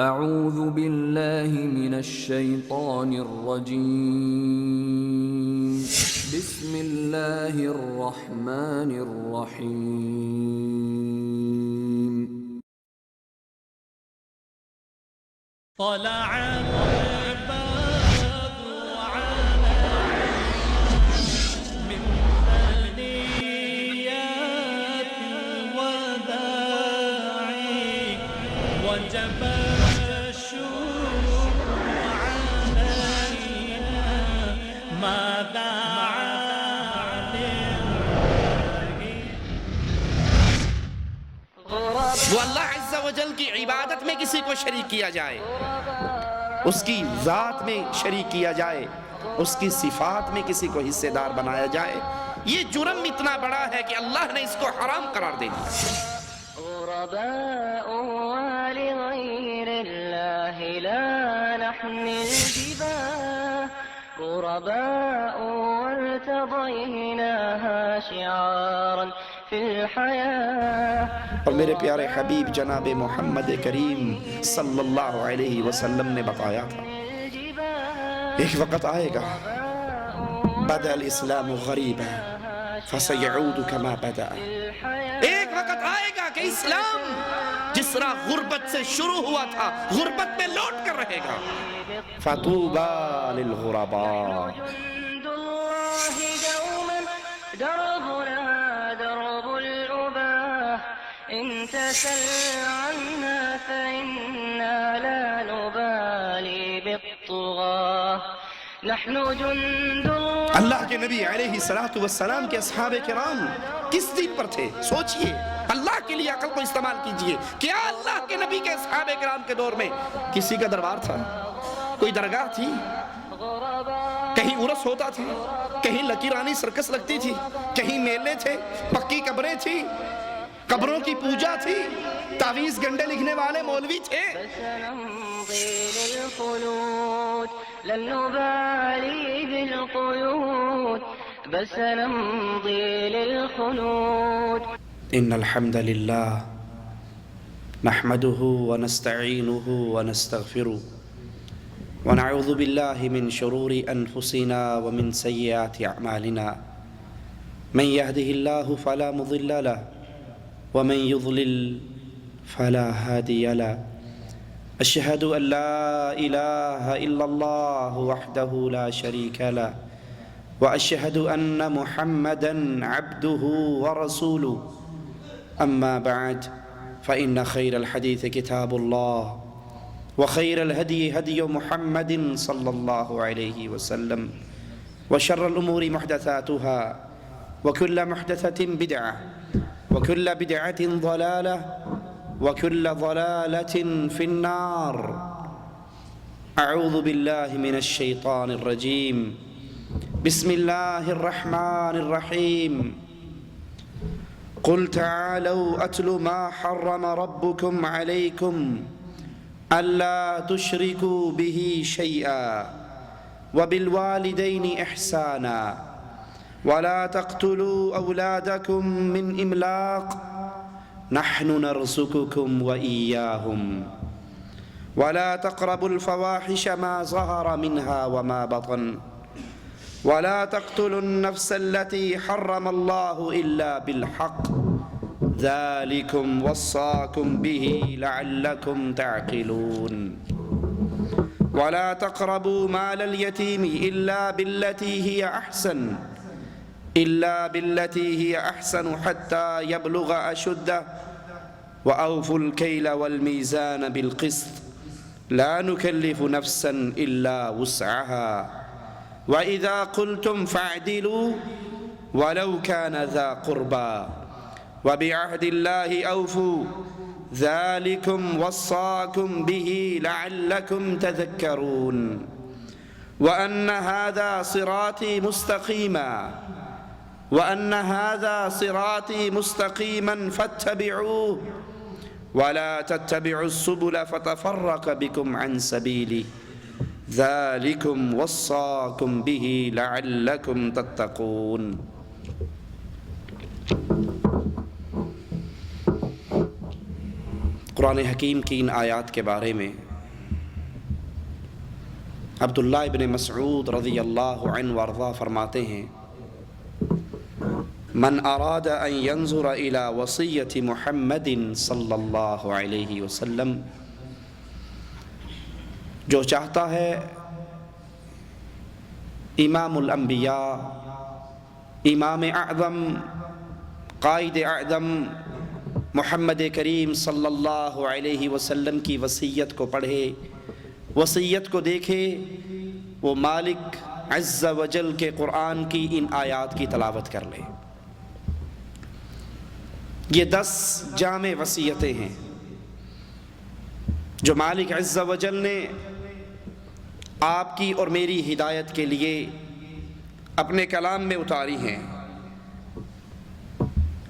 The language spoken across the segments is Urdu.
اعوذ باللہ من الشیطان الرجیم بسم اللہ الرحمن الرحیم طلع البدر علينا من ثنيات الوداع وجب الشكر علينا ماذا وہ اللہ عز و جل کی عبادت میں کسی کو شریک کیا جائے، اس کی ذات میں شریک کیا جائے، اس کی صفات میں کسی کو حصے دار بنایا جائے، یہ جرم اتنا بڑا ہے کہ اللہ نے اس کو حرام قرار دے دیا۔ غرباء ولغير الله لا نحمل جباه غرباء وارتضيناها شعارا في الحياة۔ اور میرے پیارے حبیب جناب محمد کریم صلی اللہ علیہ وسلم نے بتایا تھا ایک وقت آئے گا بدأ الاسلام غریبا فسيعود كما بدأ، ایک وقت آئے گا کہ اسلام جس طرح غربت سے شروع ہوا تھا غربت میں لوٹ کر رہے گا۔ فطوبى للغرباء، جند الله دوما دربنا درب الأباه، إن تسل عنا فإنا لا نبالي بالطغاة، نحن جند الله۔ اللہ کے نبی علیہ السلام کے اصحاب کرام کس دین پر تھے؟ سوچئے، اللہ کے لیے عقل کو استعمال کیجئے۔ کیا اللہ کے نبی کے اصحاب کرام کے دور میں کسی کا دربار تھا؟ کوئی درگاہ تھی؟ کہیں عرس ہوتا تھا؟ کہیں لکیرانی سرکس لگتی تھی؟ کہیں میلے تھے؟ پکی قبریں تھی؟ قبروں کی پوجا تھی؟ تعویذ گنڈے لکھنے والے مولوی تھے؟ سنمضي للخلود لن نبالي بالقيود، بل سنمضي للخلود۔ ان الحمد للہ نحمده ونستعینه ونستغفره ونعوذ باللہ من شرور انفسنا ومن سیئات اعمالنا، من يهده الله فلا مضل له ومن يضلل فلا هادي له، اشهد ان لا اله الا الله وحده لا شريك له واشهد ان محمدا عبده ورسوله، اما بعد فان خير الحديث كتاب الله وخير الهدي هدي محمد صلى الله عليه وسلم وشر الامور محدثاتها وكل محدثة بدعة وكل بدعة ضلالة وكل ضلالة في النار۔ اعوذ باللہ من الشیطان الرجیم، بسم اللہ الرحمن الرحیم، قل تعالوا اتل ما حرم ربكم عليكم الا تشركوا به شيئا وبالوالدين احسانا ولا تقتلوا اولادكم من املاق نحن نرزقكم وإياهم ولا تقربوا الفواحش ما ظهر منها وما بطن ولا تقتلوا النفس التي حرم الله إلا بالحق ذلكم وصاكم به لعلكم تعقلون ولا تقربوا مال اليتيم إلا بالتي هي أحسن حتى يبلغ أشده وأوفوا الكيل والميزان بالقسط لا نكلف نفسا إلا وسعها وإذا قلتم فاعدلوا ولو كان ذا قربى وبعهد الله أوفوا ذلكم وصاكم به لعلكم تذكرون وأن هذا صراطي مستقيما فاتبعوه ولا تتبعوا السبل فتفرق بكم عن سبيله ذلكم وصاكم به لعلكم تتقون۔ قرآن حکیم کی ان آیات کے بارے میں عبداللہ ابن مسعود رضی اللہ عنہ وارضہ فرماتے ہیں من اراد ان ينظر الى وصیت محمد صلی اللہ علیہ وسلم، جو چاہتا ہے امام الانبیاء، امام اعظم، قائد اعظم محمد کریم صلی اللہ علیہ وسلم کی وصیت کو پڑھے، وصیت کو دیکھے، وہ مالک عز و جل کے قرآن کی ان آیات کی تلاوت کر لے۔ یہ 10 جامع وصیتیں ہیں جو مالک عز و جل نے آپ کی اور میری ہدایت کے لیے اپنے کلام میں اتاری ہیں۔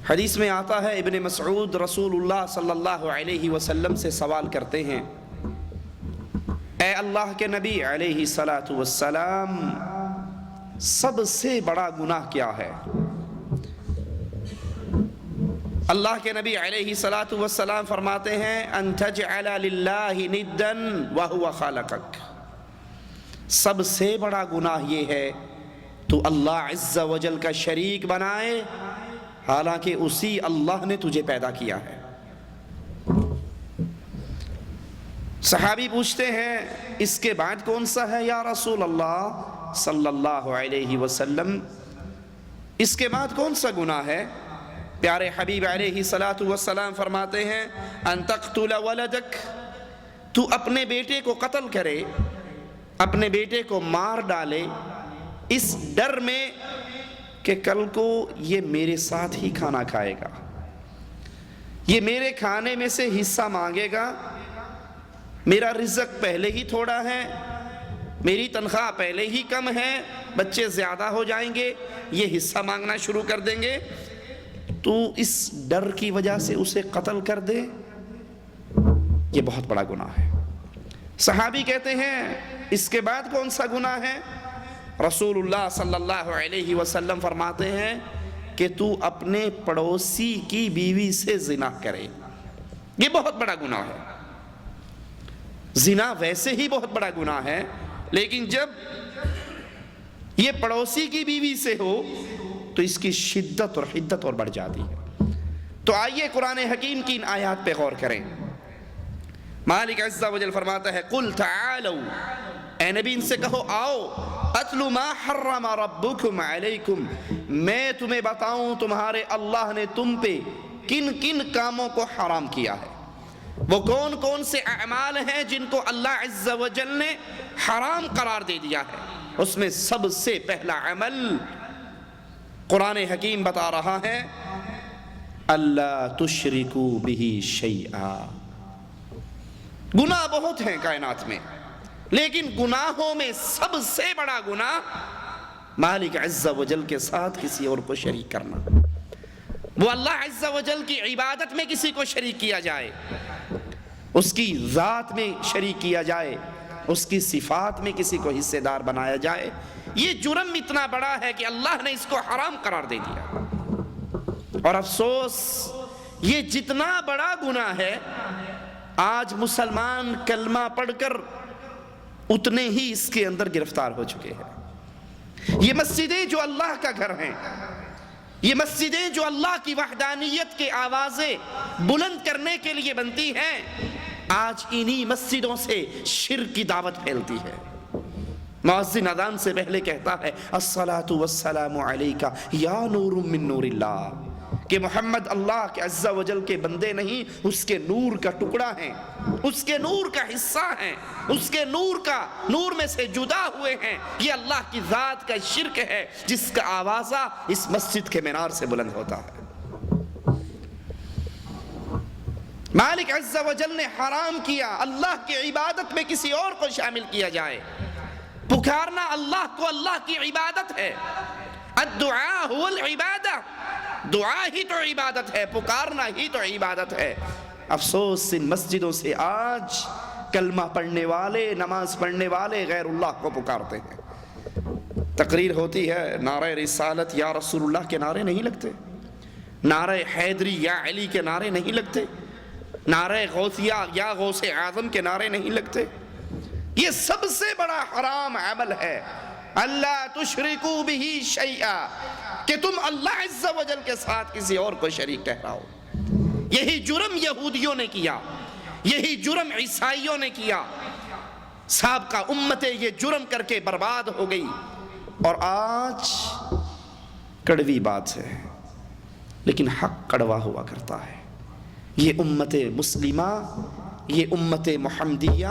حدیث میں آتا ہے ابن مسعود رسول اللہ صلی اللہ علیہ وسلم سے سوال کرتے ہیں، اے اللہ کے نبی علیہ الصلاۃ والسلام، سب سے بڑا گناہ کیا ہے؟ اللہ کے نبی علیہ الصلاۃ والسلام فرماتے ہیں ان تجعل للہ ندا وہو خلقک، سب سے بڑا گناہ یہ ہے تو اللہ عز و جل کا شریک بنائے حالانکہ اسی اللہ نے تجھے پیدا کیا ہے۔ صحابی پوچھتے ہیں اس کے بعد کون سا ہے یا رسول اللہ صلی اللہ علیہ وسلم، اس کے بعد کون سا گناہ ہے؟ پیارے حبیب علیہ الصلاۃ والسلام فرماتے ہیں ان تقتل ولدک، تو اپنے بیٹے کو قتل کرے، اپنے بیٹے کو مار ڈالے اس ڈر میں کہ کل کو یہ میرے ساتھ ہی کھانا کھائے گا، یہ میرے کھانے میں سے حصہ مانگے گا، میرا رزق پہلے ہی تھوڑا ہے، میری تنخواہ پہلے ہی کم ہے، بچے زیادہ ہو جائیں گے، یہ حصہ مانگنا شروع کر دیں گے، تو اس ڈر کی وجہ سے اسے قتل کر دے، یہ بہت بڑا گناہ ہے۔ صحابی کہتے ہیں اس کے بعد کون سا گناہ ہے؟ رسول اللہ صلی اللہ علیہ وسلم فرماتے ہیں کہ تو اپنے پڑوسی کی بیوی سے زنا کرے، یہ بہت بڑا گناہ ہے۔ زنا ویسے ہی بہت بڑا گناہ ہے، لیکن جب یہ پڑوسی کی بیوی سے ہو تو اس کی شدت اور حدت اور بڑھ جاتی ہے۔ تو آئیے قرآن حکیم کی ان آیات پہ غور کریں۔ مالک عز و جل فرماتا ہے قل تعالوا، اے نبی ان سے کہو آؤ، اتلو ما حرم ربکم علیکم، میں تمہیں بتاؤں تمہارے اللہ نے تم پہ کن کن کاموں کو حرام کیا ہے، وہ کون کون سے اعمال ہیں جن کو اللہ عز و جل نے حرام قرار دے دیا ہے۔ اس میں سب سے پہلا عمل قرآن حکیم بتا رہا ہے اللہ تشرکو بہ شیئا۔ گناہ بہت ہیں کائنات میں، لیکن گناہوں میں سب سے بڑا گناہ مالک عز و جل کے ساتھ کسی اور کو شریک کرنا، وہ اللہ عز و جل کی عبادت میں کسی کو شریک کیا جائے، اس کی ذات میں شریک کیا جائے، اس کی صفات میں کسی کو حصے دار بنایا جائے۔ یہ جرم اتنا بڑا ہے کہ اللہ نے اس کو حرام قرار دے دیا، اور افسوس یہ جتنا بڑا گناہ ہے آج مسلمان کلمہ پڑھ کر اتنے ہی اس کے اندر گرفتار ہو چکے ہیں۔ یہ مسجدیں جو اللہ کا گھر ہیں، یہ مسجدیں جو اللہ کی وحدانیت کے آوازیں بلند کرنے کے لیے بنتی ہیں، آج انہی مسجدوں سے شرک کی دعوت پھیلتی ہے۔ مؤذن اذان سے پہلے کہتا ہے الصلاۃ والسلام علیک یا نور من نور اللہ، کہ محمد اللہ کے عز و جل کے بندے نہیں، اس کے نور کا ٹکڑا ہیں، اس کے نور کا حصہ ہیں، اس کے نور میں سے جدا ہوئے ہیں۔ یہ اللہ کی ذات کا شرک ہے جس کا آوازہ اس مسجد کے مینار سے بلند ہوتا ہے۔ مالک عز و جل نے حرام کیا اللہ کی عبادت میں کسی اور کو شامل کیا جائے۔ پکارنا اللہ کو اللہ کی عبادت ہے، الدعاء هو العبادہ، دعا ہی تو عبادت ہے، پکارنا ہی تو عبادت ہے۔ افسوس ان مسجدوں سے آج کلمہ پڑھنے والے، نماز پڑھنے والے غیر اللہ کو پکارتے ہیں۔ تقریر ہوتی ہے، نعرہ رسالت یا رسول اللہ کے نعرے نہیں لگتے، نعرہ حیدری یا علی کے نعرے نہیں لگتے، نعرہ غوثیہ یا غوث اعظم کے نعرے نہیں لگتے؟ یہ سب سے بڑا حرام عمل ہے، اللہ تشرکو بہ شیئا، کہ تم اللہ عز و جل کے ساتھ کسی اور کو شریک ٹھہراؤ۔ یہی جرم یہودیوں نے کیا، یہی جرم عیسائیوں نے کیا، سابقہ امتیں یہ جرم کر کے برباد ہو گئی۔ اور آج کڑوی بات ہے لیکن حق کڑوا ہوا کرتا ہے۔ یہ امت مسلمہ، یہ امت محمدیہ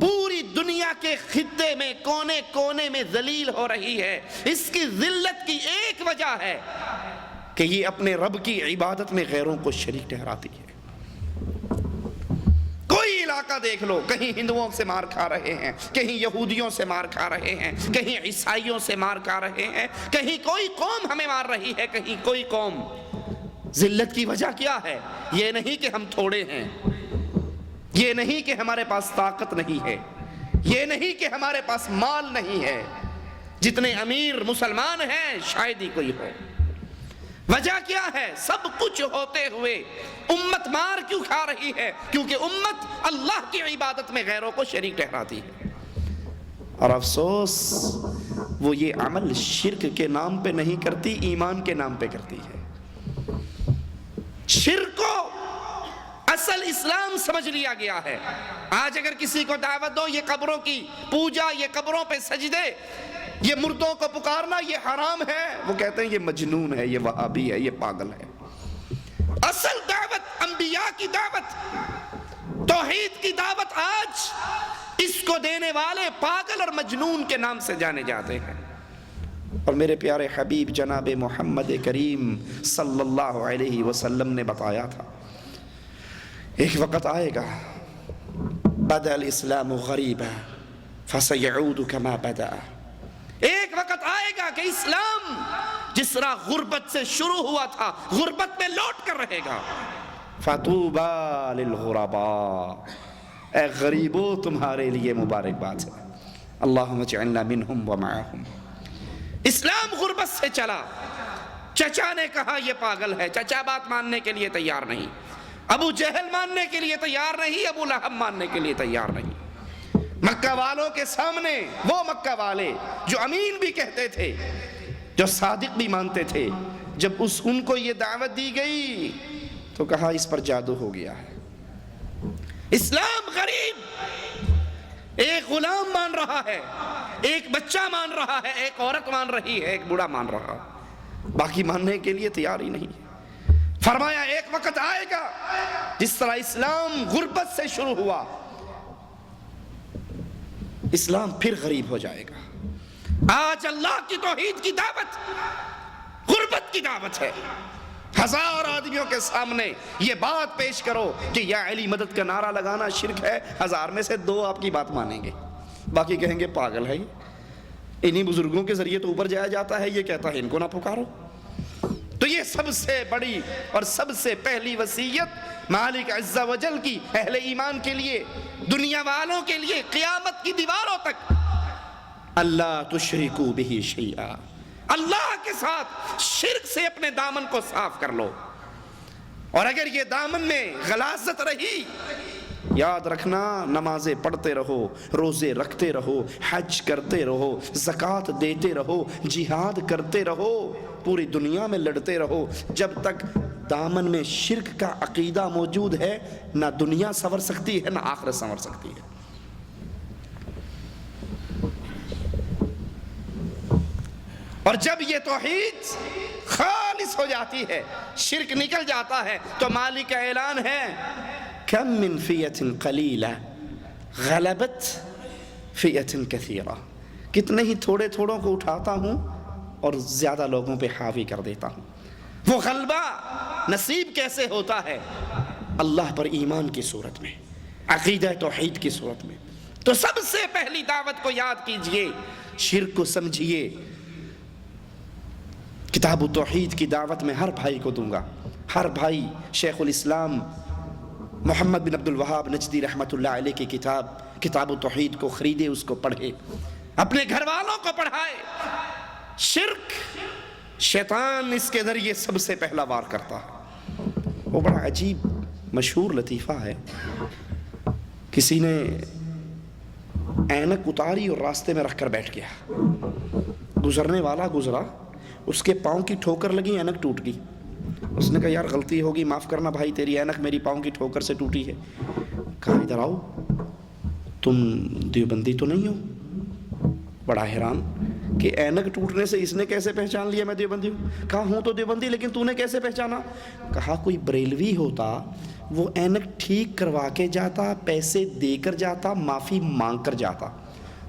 پوری دنیا کے خطے میں کونے کونے میں ذلیل ہو رہی ہے۔ اس کی ذلت کی ایک وجہ ہے کہ یہ اپنے رب کی عبادت میں غیروں کو شریک ٹھہراتی ہے۔ کوئی علاقہ دیکھ لو، کہیں ہندوؤں سے مار کھا رہے ہیں، کہیں یہودیوں سے مار کھا رہے ہیں، کہیں عیسائیوں سے مار کھا رہے ہیں، کہیں کوئی قوم ہمیں مار رہی ہے، کہیں کوئی قوم۔ ذلت کی وجہ کیا ہے؟ یہ نہیں کہ ہم تھوڑے ہیں، یہ نہیں کہ ہمارے پاس طاقت نہیں ہے، یہ نہیں کہ ہمارے پاس مال نہیں ہے، جتنے امیر مسلمان ہیں شاید ہی کوئی ہو۔ وجہ کیا ہے؟ سب کچھ ہوتے ہوئے امت مار کیوں کھا رہی ہے؟ کیونکہ امت اللہ کی عبادت میں غیروں کو شریک ٹھہراتی ہے۔ اور افسوس وہ یہ عمل شرک کے نام پہ نہیں کرتی، ایمان کے نام پہ کرتی ہے۔ شرک کو اصل اسلام سمجھ لیا گیا ہے۔ آج اگر کسی کو دعوت دو یہ قبروں کی پوجا، یہ قبروں پہ سجدے، یہ مردوں کو پکارنا یہ حرام ہے، وہ کہتے ہیں یہ مجنون ہے، یہ وہابی ہے، یہ پاگل ہے۔ اصل دعوت انبیاء کی دعوت، توحید کی دعوت آج اس کو دینے والے پاگل اور مجنون کے نام سے جانے جاتے ہیں۔ اور میرے پیارے حبیب جناب محمد کریم صلی اللہ علیہ وسلم نے بتایا تھا ایک وقت آئے گا بدأ الاسلام غریبا فسیعود کما بدأ، ایک وقت آئے گا کہ اسلام جس طرح غربت سے شروع ہوا تھا غربت میں لوٹ کر رہے گا۔ فطوبى للغرباء، اے غریبو تمہارے لیے مبارکباد ہے، اللہم اجعلنا منہم ومعہم۔ اسلام غربت سے چلا، چچا نے کہا یہ پاگل ہے، چچا بات ماننے کے لیے تیار نہیں، ابو جہل ماننے کے لیے تیار نہیں، ابو لہب ماننے کے لیے تیار نہیں۔ مکہ والوں کے سامنے وہ مکہ والے جو امین بھی کہتے تھے، جو صادق بھی مانتے تھے، جب ان کو یہ دعوت دی گئی تو کہا اس پر جادو ہو گیا ہے۔ اسلام غریب، ایک غلام مان رہا ہے، ایک بچہ مان رہا ہے، ایک عورت مان رہی ہے، ایک بوڑھا مان رہا ہے، باقی ماننے کے لیے تیار ہی نہیں۔ فرمایا ایک وقت آئے گا جس طرح اسلام غربت سے شروع ہوا، اسلام پھر غریب ہو جائے گا۔ آج اللہ کی توحید کی دعوت غربت کی دعوت ہے۔ ہزار آدمیوں کے سامنے یہ بات پیش کرو کہ یا علی مدد کا نعرہ لگانا شرک ہے، ہزار میں سے 2 آپ کی بات مانیں گے، باقی کہیں گے پاگل ہے، انہی بزرگوں کے ذریعے تو اوپر جایا جاتا ہے، یہ کہتا ہے ان کو نہ پکارو۔ تو یہ سب سے بڑی اور سب سے پہلی وصیت مالک عز و جل کی اہل ایمان کے لیے، دنیا والوں کے لیے قیامت کی دیواروں تک، اللہ تشرکو بہ شیئا، اللہ کے ساتھ شرک سے اپنے دامن کو صاف کر لو۔ اور اگر یہ دامن میں غلاظت رہی، یاد رکھنا نمازیں پڑھتے رہو، روزے رکھتے رہو، حج کرتے رہو، زکوٰۃ دیتے رہو، جہاد کرتے رہو، پوری دنیا میں لڑتے رہو، جب تک دامن میں شرک کا عقیدہ موجود ہے نہ دنیا سنور سکتی ہے نہ آخرت سنور سکتی ہے۔ اور جب یہ توحید خالص ہو جاتی ہے، شرک نکل جاتا ہے، تو مالک کا اعلان ہے کم من فئۃ قلیلہ غلبت فئۃ کثیرہ، کتنے ہی تھوڑے تھوڑوں کو اٹھاتا ہوں اور زیادہ لوگوں پہ حاوی کر دیتا ہوں۔ وہ غلبہ نصیب کیسے ہوتا ہے؟ اللہ پر ایمان کی صورت میں، عقیدہ توحید کی صورت میں۔ تو سب سے پہلی دعوت کو یاد کیجئے، شرک کو سمجھیے۔ کتاب توحید کی دعوت میں ہر بھائی کو دوں گا، ہر بھائی شیخ الاسلام محمد بن عبد الوہاب نجدی رحمت اللہ علیہ کی کتاب توحید کو خریدے، اس کو پڑھے، اپنے گھر والوں کو پڑھائے۔ شرک شیطان اس کے ذریعے سب سے پہلا وار کرتا ہے، وہ بڑا عجیب مشہور لطیفہ ہے، کسی نے اینک اتاری اور راستے میں رکھ کر بیٹھ گیا، گزرنے والا گزرا، اس کے پاؤں کی ٹھوکر لگی، اینک ٹوٹ گئی۔ اس نے کہا یار غلطی ہوگی، معاف کرنا بھائی، تیری اینک میری پاؤں کی ٹھوکر سے ٹوٹی ہے۔ کہا ادھر آؤ، تم دیوبندی تو نہیں ہو؟ بڑا حیران کہ اینک ٹوٹنے سے اس نے کیسے پہچان لیا میں دیوبندی ہوں؟ کہا ہوں تو دیوبندی، لیکن تو نے کیسے پہچانا؟ کہا کوئی بریلوی ہوتا وہ اینک ٹھیک کروا کے جاتا، پیسے دے کر جاتا، معافی مانگ کر جاتا،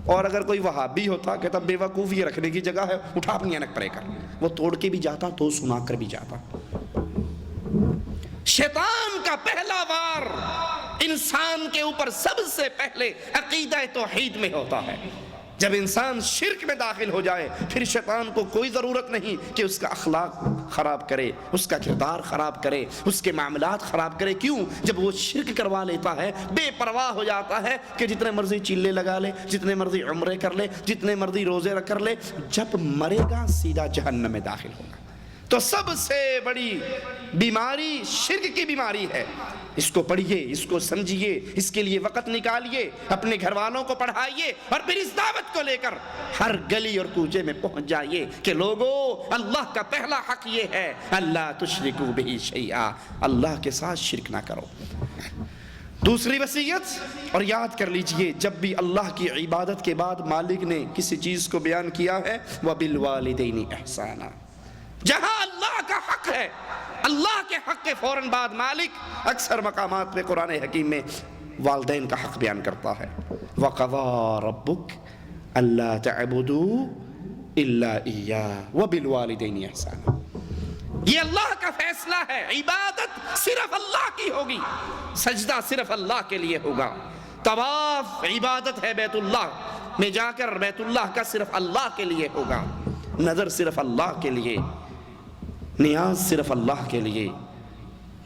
اور اگر کوئی وہابی ہوتا کہتا بے وقوف یہ رکھنے کی جگہ ہے، اٹھا اپنی اینک پرے کر، وہ توڑ کے بھی جاتا تو سنا کر بھی جاتا۔ شیطان کا پہلا وار انسان کے اوپر سب سے پہلے عقیدہ توحید میں ہوتا ہے۔ جب انسان شرک میں داخل ہو جائے پھر شیطان کو کوئی ضرورت نہیں کہ اس کا اخلاق خراب کرے، اس کا کردار خراب کرے، اس کے معاملات خراب کرے۔ کیوں؟ جب وہ شرک کروا لیتا ہے بے پرواہ ہو جاتا ہے کہ جتنے مرضی چلے لگا لے، جتنے مرضی عمرے کر لے، جتنے مرضی روزے رکھ کر لے، جب مرے گا سیدھا جہنم میں داخل ہوگا۔ تو سب سے بڑی بیماری شرک کی بیماری ہے۔ اس کو پڑھیے، اس کو سمجھیے، اس کے لیے وقت نکالیے، اپنے گھر والوں کو پڑھائیے، اور پھر اس دعوت کو لے کر ہر گلی اور کوچے میں پہنچ جائیے کہ لوگوں، اللہ کا پہلا حق یہ ہے اللہ تشرکوا بہ شیئا، اللہ کے ساتھ شرک نہ کرو۔ دوسری وصیت، اور یاد کر لیجئے جب بھی اللہ کی عبادت کے بعد مالک نے کسی چیز کو بیان کیا ہے وَبِالْوَالِدَيْنِ إِحْسَانًا، جہاں اللہ کا حق ہے، اللہ کے حق کے فوراً بعد مالک اکثر مقامات پہ قرآن حکیم میں والدین کا حق بیان کرتا ہے۔ وَقَضَىٰ رَبُّكَ أَلَّا تَعْبُدُوا إِلَّا إِيَّاهُ وَبِالْوَالِدَيْنِ إِحْسَانًا، یہ اللہ کا فیصلہ ہے، عبادت صرف اللہ کی ہوگی، سجدہ صرف اللہ کے لیے ہوگا، طواف عبادت ہے بیت اللہ میں جا کر بیت اللہ کا صرف اللہ کے لیے ہوگا، نظر صرف اللہ کے لیے، نیاز صرف اللہ کے لیے،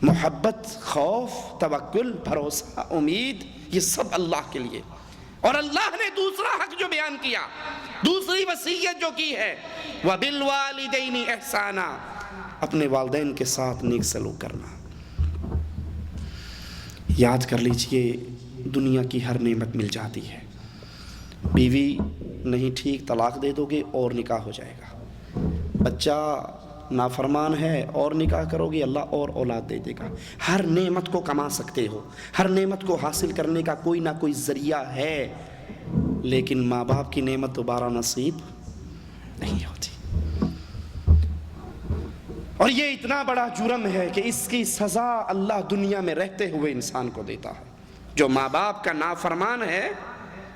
محبت، خوف، توکل، بھروسہ، امید، یہ سب اللہ کے لیے۔ اور اللہ نے دوسرا حق جو بیان کیا، دوسری وصیت جو کی ہے وَبِالْوَالِدَيْنِ إِحْسَانًا، اپنے والدین کے ساتھ نیک سلوک کرنا۔ یاد کر لیجئے دنیا کی ہر نعمت مل جاتی ہے، بیوی نہیں ٹھیک طلاق دے دو گے اور نکاح ہو جائے گا، بچہ نافرمان ہے اور نکاح کرو گے اللہ اور اولاد دے دے گا، ہر نعمت کو کما سکتے ہو، ہر نعمت کو حاصل کرنے کا کوئی نہ کوئی ذریعہ ہے، لیکن ماں باپ کی نعمت دوبارہ نصیب نہیں ہوتی۔ اور یہ اتنا بڑا جرم ہے کہ اس کی سزا اللہ دنیا میں رہتے ہوئے انسان کو دیتا ہے۔ جو ماں باپ کا نافرمان ہے،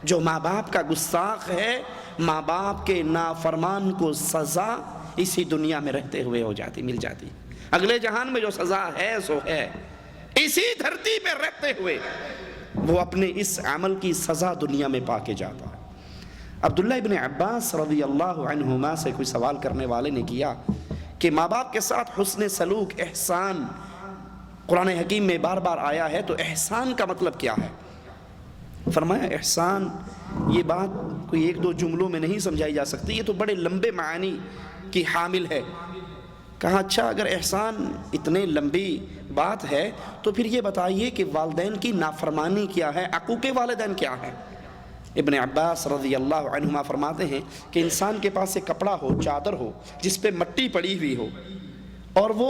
جو ماں باپ کا گستاخ ہے، ماں باپ کے نافرمان کو سزا اسی دنیا میں رہتے ہوئے ہو جاتی، مل جاتی۔ اگلے جہان میں جو سزا ہے سو ہے، اسی دھرتی پہ رہتے ہوئے وہ اپنے اس عمل کی سزا دنیا میں پا کے جاتا ہے۔ عبداللہ ابن عباس رضی اللہ عنہما سے کوئی سوال کرنے والے نے کیا کہ ماں باپ کے ساتھ حسن سلوک، احسان قرآن حکیم میں بار بار آیا ہے، تو احسان کا مطلب کیا ہے؟ فرمایا احسان یہ بات کوئی ایک دو جملوں میں نہیں سمجھائی جا سکتی، یہ تو بڑے لمبے معانی کی حامل ہے۔ کہا اچھا اگر احسان اتنے لمبی بات ہے تو پھر یہ بتائیے کہ والدین کی نافرمانی کیا ہے، عقوق والدین کیا ہے؟ ابن عباس رضی اللہ عنہما فرماتے ہیں کہ انسان کے پاس ایک کپڑا ہو، چادر ہو جس پہ مٹی پڑی ہوئی ہو، اور وہ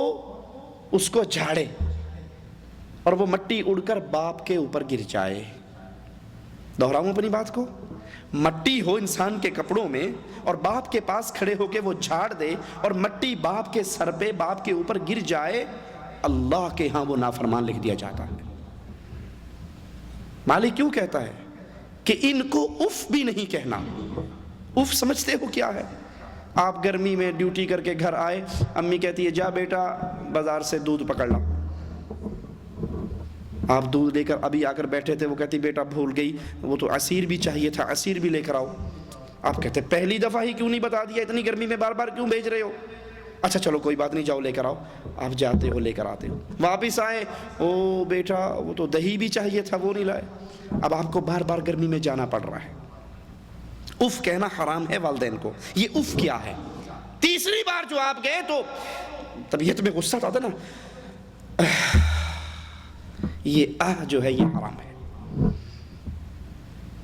اس کو جھاڑے اور وہ مٹی اڑ کر باپ کے اوپر گر جائے۔ دہراؤں اپنی بات کو، مٹی ہو انسان کے کپڑوں میں اور باپ کے پاس کھڑے ہو کے وہ جھاڑ دے اور مٹی باپ کے سر پہ، باپ کے اوپر گر جائے، اللہ کے ہاں وہ نافرمان لکھ دیا جاتا ہے۔ مالک کیوں کہتا ہے کہ ان کو اف بھی نہیں کہنا؟ اف سمجھتے ہو کیا ہے؟ آپ گرمی میں ڈیوٹی کر کے گھر آئے، امی کہتی ہے جا بیٹا بازار سے دودھ پکڑ لا، آپ دودھ لے کر ابھی آ کر بیٹھے تھے، وہ کہتی بیٹا بھول گئی، وہ تو عصیر بھی چاہیے تھا، عصیر بھی لے کر آؤ۔ آپ کہتے پہلی دفعہ ہی کیوں نہیں بتا دیا، اتنی گرمی میں بار بار کیوں بھیج رہے ہو؟ اچھا چلو کوئی بات نہیں، جاؤ لے کر آؤ۔ آپ جاتے ہو، لے کر آتے ہو، واپس آئے، او بیٹا وہ تو دہی بھی چاہیے تھا، وہ نہیں لائے۔ اب آپ کو بار بار گرمی میں جانا پڑ رہا ہے۔ اف کہنا حرام ہے والدین کو۔ یہ اف کیا ہے؟ تیسری بار جو آپ گئے تو طبیعت میں غصہ آتا نا، یہ جو ہے یہ حرام ہے۔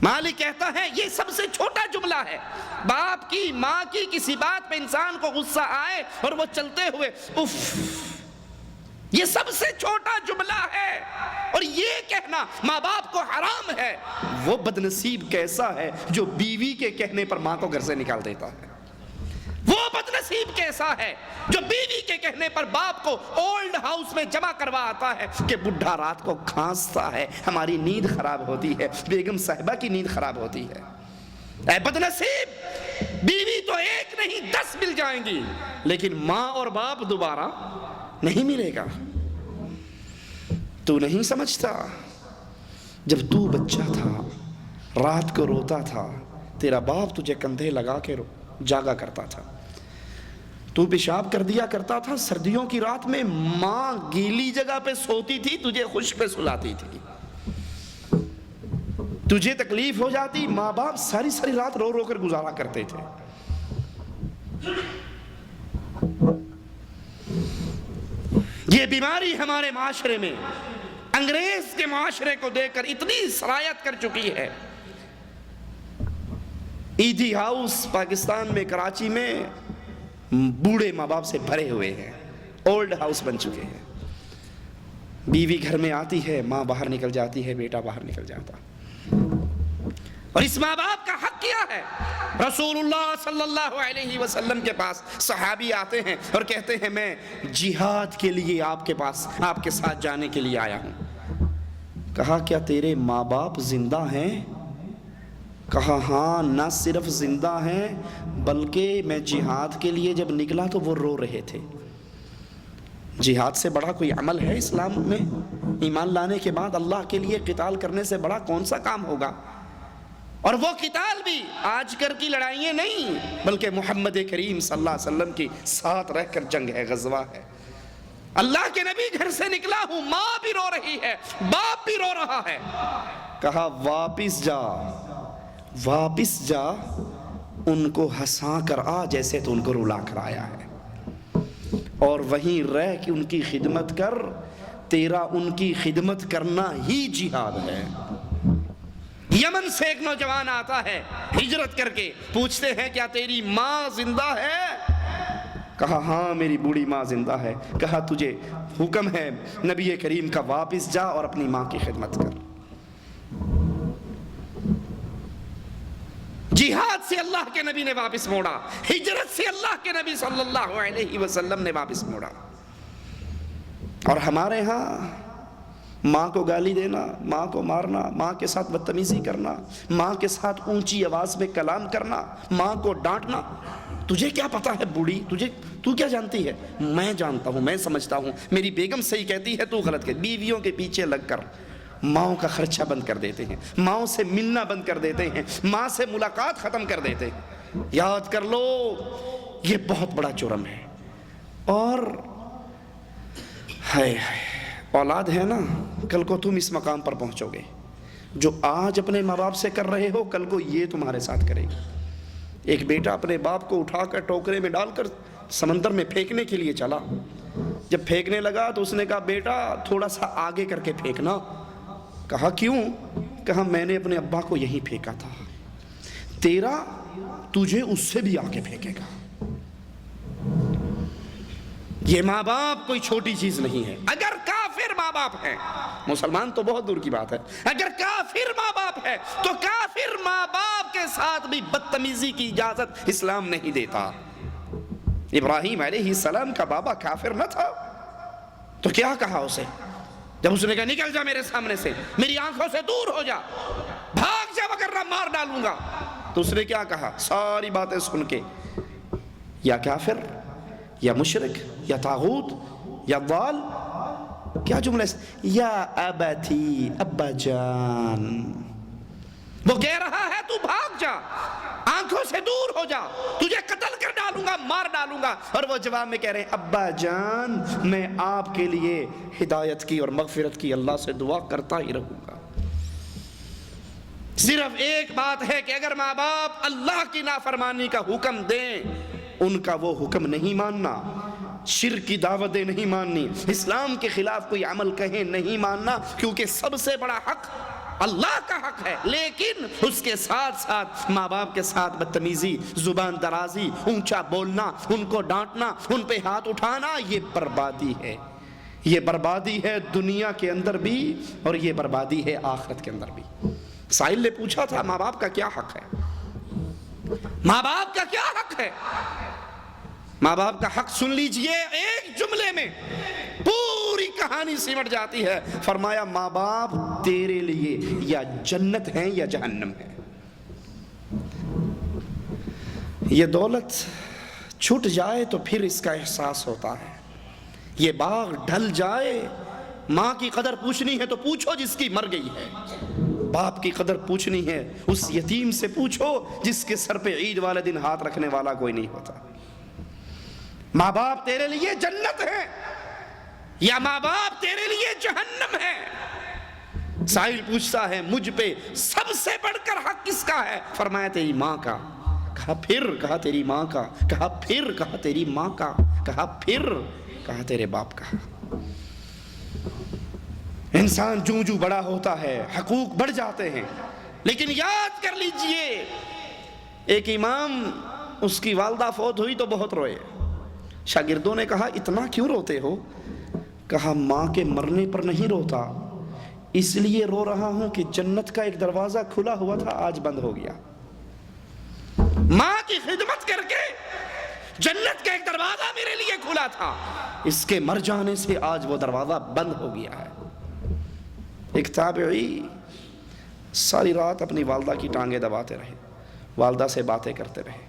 مالک کہتا ہے یہ سب سے چھوٹا جملہ ہے۔ باپ کی ماں کی کسی بات پہ انسان کو غصہ آئے اور وہ چلتے ہوئے اف، یہ سب سے چھوٹا جملہ ہے۔ اور یہ کہنا ماں باپ کو حرام ہے، وہ بدنصیب کیسا ہے جو بیوی کے کہنے پر ماں کو گھر سے نکال دیتا ہے۔ وہ بدنصیب کیسا ہے جو بیوی کے کہنے پر باپ کو اولڈ ہاؤس میں جمع کروا آتا ہے کہ بڈھا رات کو کھانستا ہے، ہماری نیند خراب ہوتی ہے، بیگم صاحبہ کی نیند خراب ہوتی ہے۔ اے بدنصیب، بیوی تو ایک نہیں 10 مل جائیں گی، لیکن ماں اور باپ دوبارہ نہیں ملے گا۔ تو نہیں سمجھتا جب تو بچہ تھا، رات کو روتا تھا، تیرا باپ تجھے کندھے لگا کے جاگا کرتا تھا، تو پیشاب کر دیا کرتا تھا، سردیوں کی رات میں ماں گیلی جگہ پہ سوتی تھی، تجھے خشک پہ سلاتی تھی، تجھے تکلیف ہو جاتی، ماں باپ ساری ساری رات رو رو کر گزارا کرتے تھے۔ یہ بیماری ہمارے معاشرے میں انگریز کے معاشرے کو دیکھ کر اتنی سرایت کر چکی ہے۔ ایدی ہاؤس پاکستان میں کراچی میں بوڑھے ماں باپ سے بھرے ہوئے ہیں، اولڈ ہاؤس بن چکے ہیں۔ بیوی گھر میں آتی ہے، ماں باہر نکل جاتی ہے، بیٹا باہر نکل جاتا۔ اور اس ماں باپ کا حق کیا ہے؟ رسول اللہ صلی اللہ علیہ وسلم کے پاس صحابی آتے ہیں اور کہتے ہیں میں جہاد کے لیے آپ کے پاس، آپ کے ساتھ جانے کے لیے آیا ہوں۔ کہا کیا تیرے ماں باپ زندہ ہیں؟ کہا ہاں، نہ صرف زندہ ہیں بلکہ میں جہاد کے لیے جب نکلا تو وہ رو رہے تھے۔ جہاد سے بڑا کوئی عمل ہے اسلام میں؟ ایمان لانے کے بعد اللہ کے لیے قتال کرنے سے بڑا کون سا کام ہوگا؟ اور وہ قتال بھی آج کر کی لڑائیاں نہیں، بلکہ محمد کریم صلی اللہ علیہ وسلم کی ساتھ رہ کر جنگ ہے، غزوہ ہے۔ اللہ کے نبی گھر سے نکلا ہوں، ماں بھی رو رہی ہے، باپ بھی رو رہا ہے۔ کہا واپس جا، واپس جا، ان کو ہنسا کر آ جیسے تو ان کو رلا کر آیا ہے، اور وہیں رہ کے ان کی خدمت کر، تیرا ان کی خدمت کرنا ہی جہاد ہے۔ یمن سے ایک نوجوان آتا ہے ہجرت کر کے، پوچھتے ہیں کیا تیری ماں زندہ ہے؟ کہا ہاں میری بوڑھی ماں زندہ ہے۔ کہا تجھے حکم ہے نبی کریم کا، واپس جا اور اپنی ماں کی خدمت کر۔ جہاد سے اللہ کے نبی نے واپس موڑا، ہجرت سے اللہ کے نبی صلی اللہ علیہ وسلم نے واپس موڑا۔ اور ہمارے ہاں ماں کو گالی دینا، ماں کو مارنا، ماں کے ساتھ بدتمیزی کرنا، ماں کے ساتھ اونچی آواز میں کلام کرنا، ماں کو ڈانٹنا، تجھے کیا پتا ہے بوڑھی؟ تو کیا جانتی ہے؟ میں جانتا ہوں، میں سمجھتا ہوں، میری بیگم صحیح کہتی ہے، تو غلط کہتی۔ بیویوں کے پیچھے لگ کر ماؤں کا خرچہ بند کر دیتے ہیں، ماؤں سے ملنا بند کر دیتے ہیں، ماں سے ملاقات ختم کر دیتے ہیں۔ یاد کر لو یہ بہت بڑا جرم ہے۔ اور اولاد ہے نا، کل کو تم اس مقام پر پہنچو گے، جو آج اپنے ماں باپ سے کر رہے ہو کل کو یہ تمہارے ساتھ کرے گی۔ ایک بیٹا اپنے باپ کو اٹھا کر ٹوکرے میں ڈال کر سمندر میں پھینکنے کے لیے چلا، جب پھینکنے لگا تو اس نے کہا بیٹا تھوڑا سا آگے کر کے پھینکنا۔ کہا کیوں؟ کہا میں نے اپنے ابا کو یہیں پھینکا تھا، تیرا تجھے اس سے بھی آگے پھینکے گا۔ یہ ماں باپ کوئی چھوٹی چیز نہیں ہے۔ اگر کافر ماں باپ ہے، مسلمان تو بہت دور کی بات ہے، اگر کافر ماں باپ ہے تو کافر ماں باپ کے ساتھ بھی بدتمیزی کی اجازت اسلام نہیں دیتا۔ ابراہیم علیہ السلام کا بابا کافر نہ تھا تو کیا کہا اسے جب اس نے کہا نکل جا میرے سامنے سے، میری آنکھوں سے دور ہو جا، بھاگ جا وگرنہ مار ڈالوں گا، تو اس نے کیا کہا؟ ساری باتیں سن کے یا کافر یا مشرک یا طاغوت یا ضال، کیا جملہ ہے؟ یا ابتی، ابا جان۔ وہ کہہ رہا ہے تو بھاگ جا، آنکھوں سے دور ہو جا، تجھے قتل کر ڈالوں گا، مار ڈالوں گا، اور وہ جواب میں کہہ رہے ہیں ابا جان میں آپ کے لیے ہدایت کی اور مغفرت کی اللہ سے دعا کرتا ہی رہوں گا۔ صرف ایک بات ہے کہ اگر ماں باپ اللہ کی نافرمانی کا حکم دیں، ان کا وہ حکم نہیں ماننا، شرک کی دعوتیں نہیں ماننی، اسلام کے خلاف کوئی عمل کہیں نہیں ماننا، کیونکہ سب سے بڑا حق اللہ کا حق ہے، لیکن اس کے ساتھ ساتھ ماں باپ کے ساتھ بدتمیزی، زبان درازی، اونچا بولنا، ان کو ڈانٹنا، ان پہ ہاتھ اٹھانا، یہ بربادی ہے، یہ بربادی ہے دنیا کے اندر بھی اور یہ بربادی ہے آخرت کے اندر بھی۔ سائل نے پوچھا تھا ماں باپ کا کیا حق ہے، ماں باپ کا کیا حق ہے؟ ماں باپ کا حق سن لیجئے، ایک جملے میں پوری کہانی سمٹ جاتی ہے۔ فرمایا ماں باپ تیرے لیے یا جنت ہیں یا جہنم ہے۔ یہ دولت چھٹ جائے تو پھر اس کا احساس ہوتا ہے، یہ باغ ڈھل جائے، ماں کی قدر پوچھنی ہے تو پوچھو جس کی مر گئی ہے، باپ کی قدر پوچھنی ہے اس یتیم سے پوچھو جس کے سر پہ عید والے دن ہاتھ رکھنے والا کوئی نہیں ہوتا۔ ماں باپ تیرے لیے جنت ہے یا ماں باپ تیرے لیے جہنم ہے؟ سائل پوچھتا ہے مجھ پہ سب سے بڑھ کر حق کس کا ہے؟ فرمایا تیری ماں کا۔ کہا پھر؟ کہا تیری ماں کا۔ کہا پھر؟ کہا تیری ماں کا۔ کہا پھر؟ کہا تیرے باپ کا۔ انسان جو بڑا ہوتا ہے حقوق بڑھ جاتے ہیں، لیکن یاد کر لیجئے ایک امام، اس کی والدہ فوت ہوئی تو بہت روئے۔ شاگردوں نے کہا اتنا کیوں روتے ہو؟ کہا ماں کے مرنے پر نہیں روتا، اس لیے رو رہا ہوں کہ جنت کا ایک دروازہ کھلا ہوا تھا آج بند ہو گیا۔ ماں کی خدمت کر کے جنت کا ایک دروازہ میرے لیے کھلا تھا، اس کے مر جانے سے آج وہ دروازہ بند ہو گیا ہے۔ ایک تابعی ساری رات اپنی والدہ کی ٹانگیں دباتے رہے، والدہ سے باتیں کرتے رہے،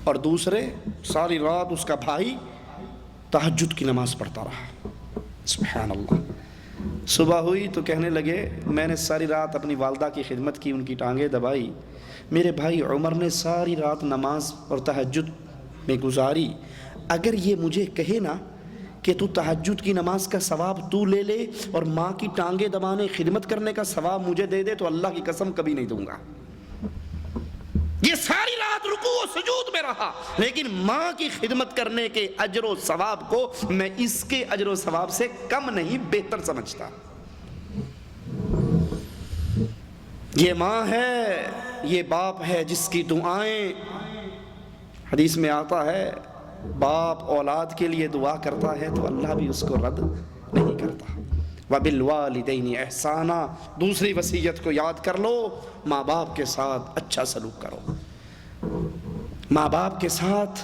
اور دوسرے ساری رات اس کا بھائی تہجد کی نماز پڑھتا رہا۔ سبحان اللہ۔ صبح ہوئی تو کہنے لگے میں نے ساری رات اپنی والدہ کی خدمت کی، ان کی ٹانگیں دبائی، میرے بھائی عمر نے ساری رات نماز اور تہجد میں گزاری، اگر یہ مجھے کہے نا کہ تو تہجد کی نماز کا ثواب تو لے لے اور ماں کی ٹانگیں دبانے خدمت کرنے کا ثواب مجھے دے دے تو اللہ کی قسم کبھی نہیں دوں گا۔ یہ ساری رات رکوع و سجود میں رہا، لیکن ماں کی خدمت کرنے کے اجر و ثواب کو میں اس کے اجر و ثواب سے کم نہیں بہتر سمجھتا۔ یہ ماں ہے، یہ باپ ہے جس کی دعائیں، حدیث میں آتا ہے باپ اولاد کے لیے دعا کرتا ہے تو اللہ بھی اس کو رد نہیں کرتا۔ وَبِالْوَالِدَيْنِ احسانا، دوسری وصیت کو یاد کر لو، ماں باپ کے ساتھ اچھا سلوک کرو، ماں باپ کے ساتھ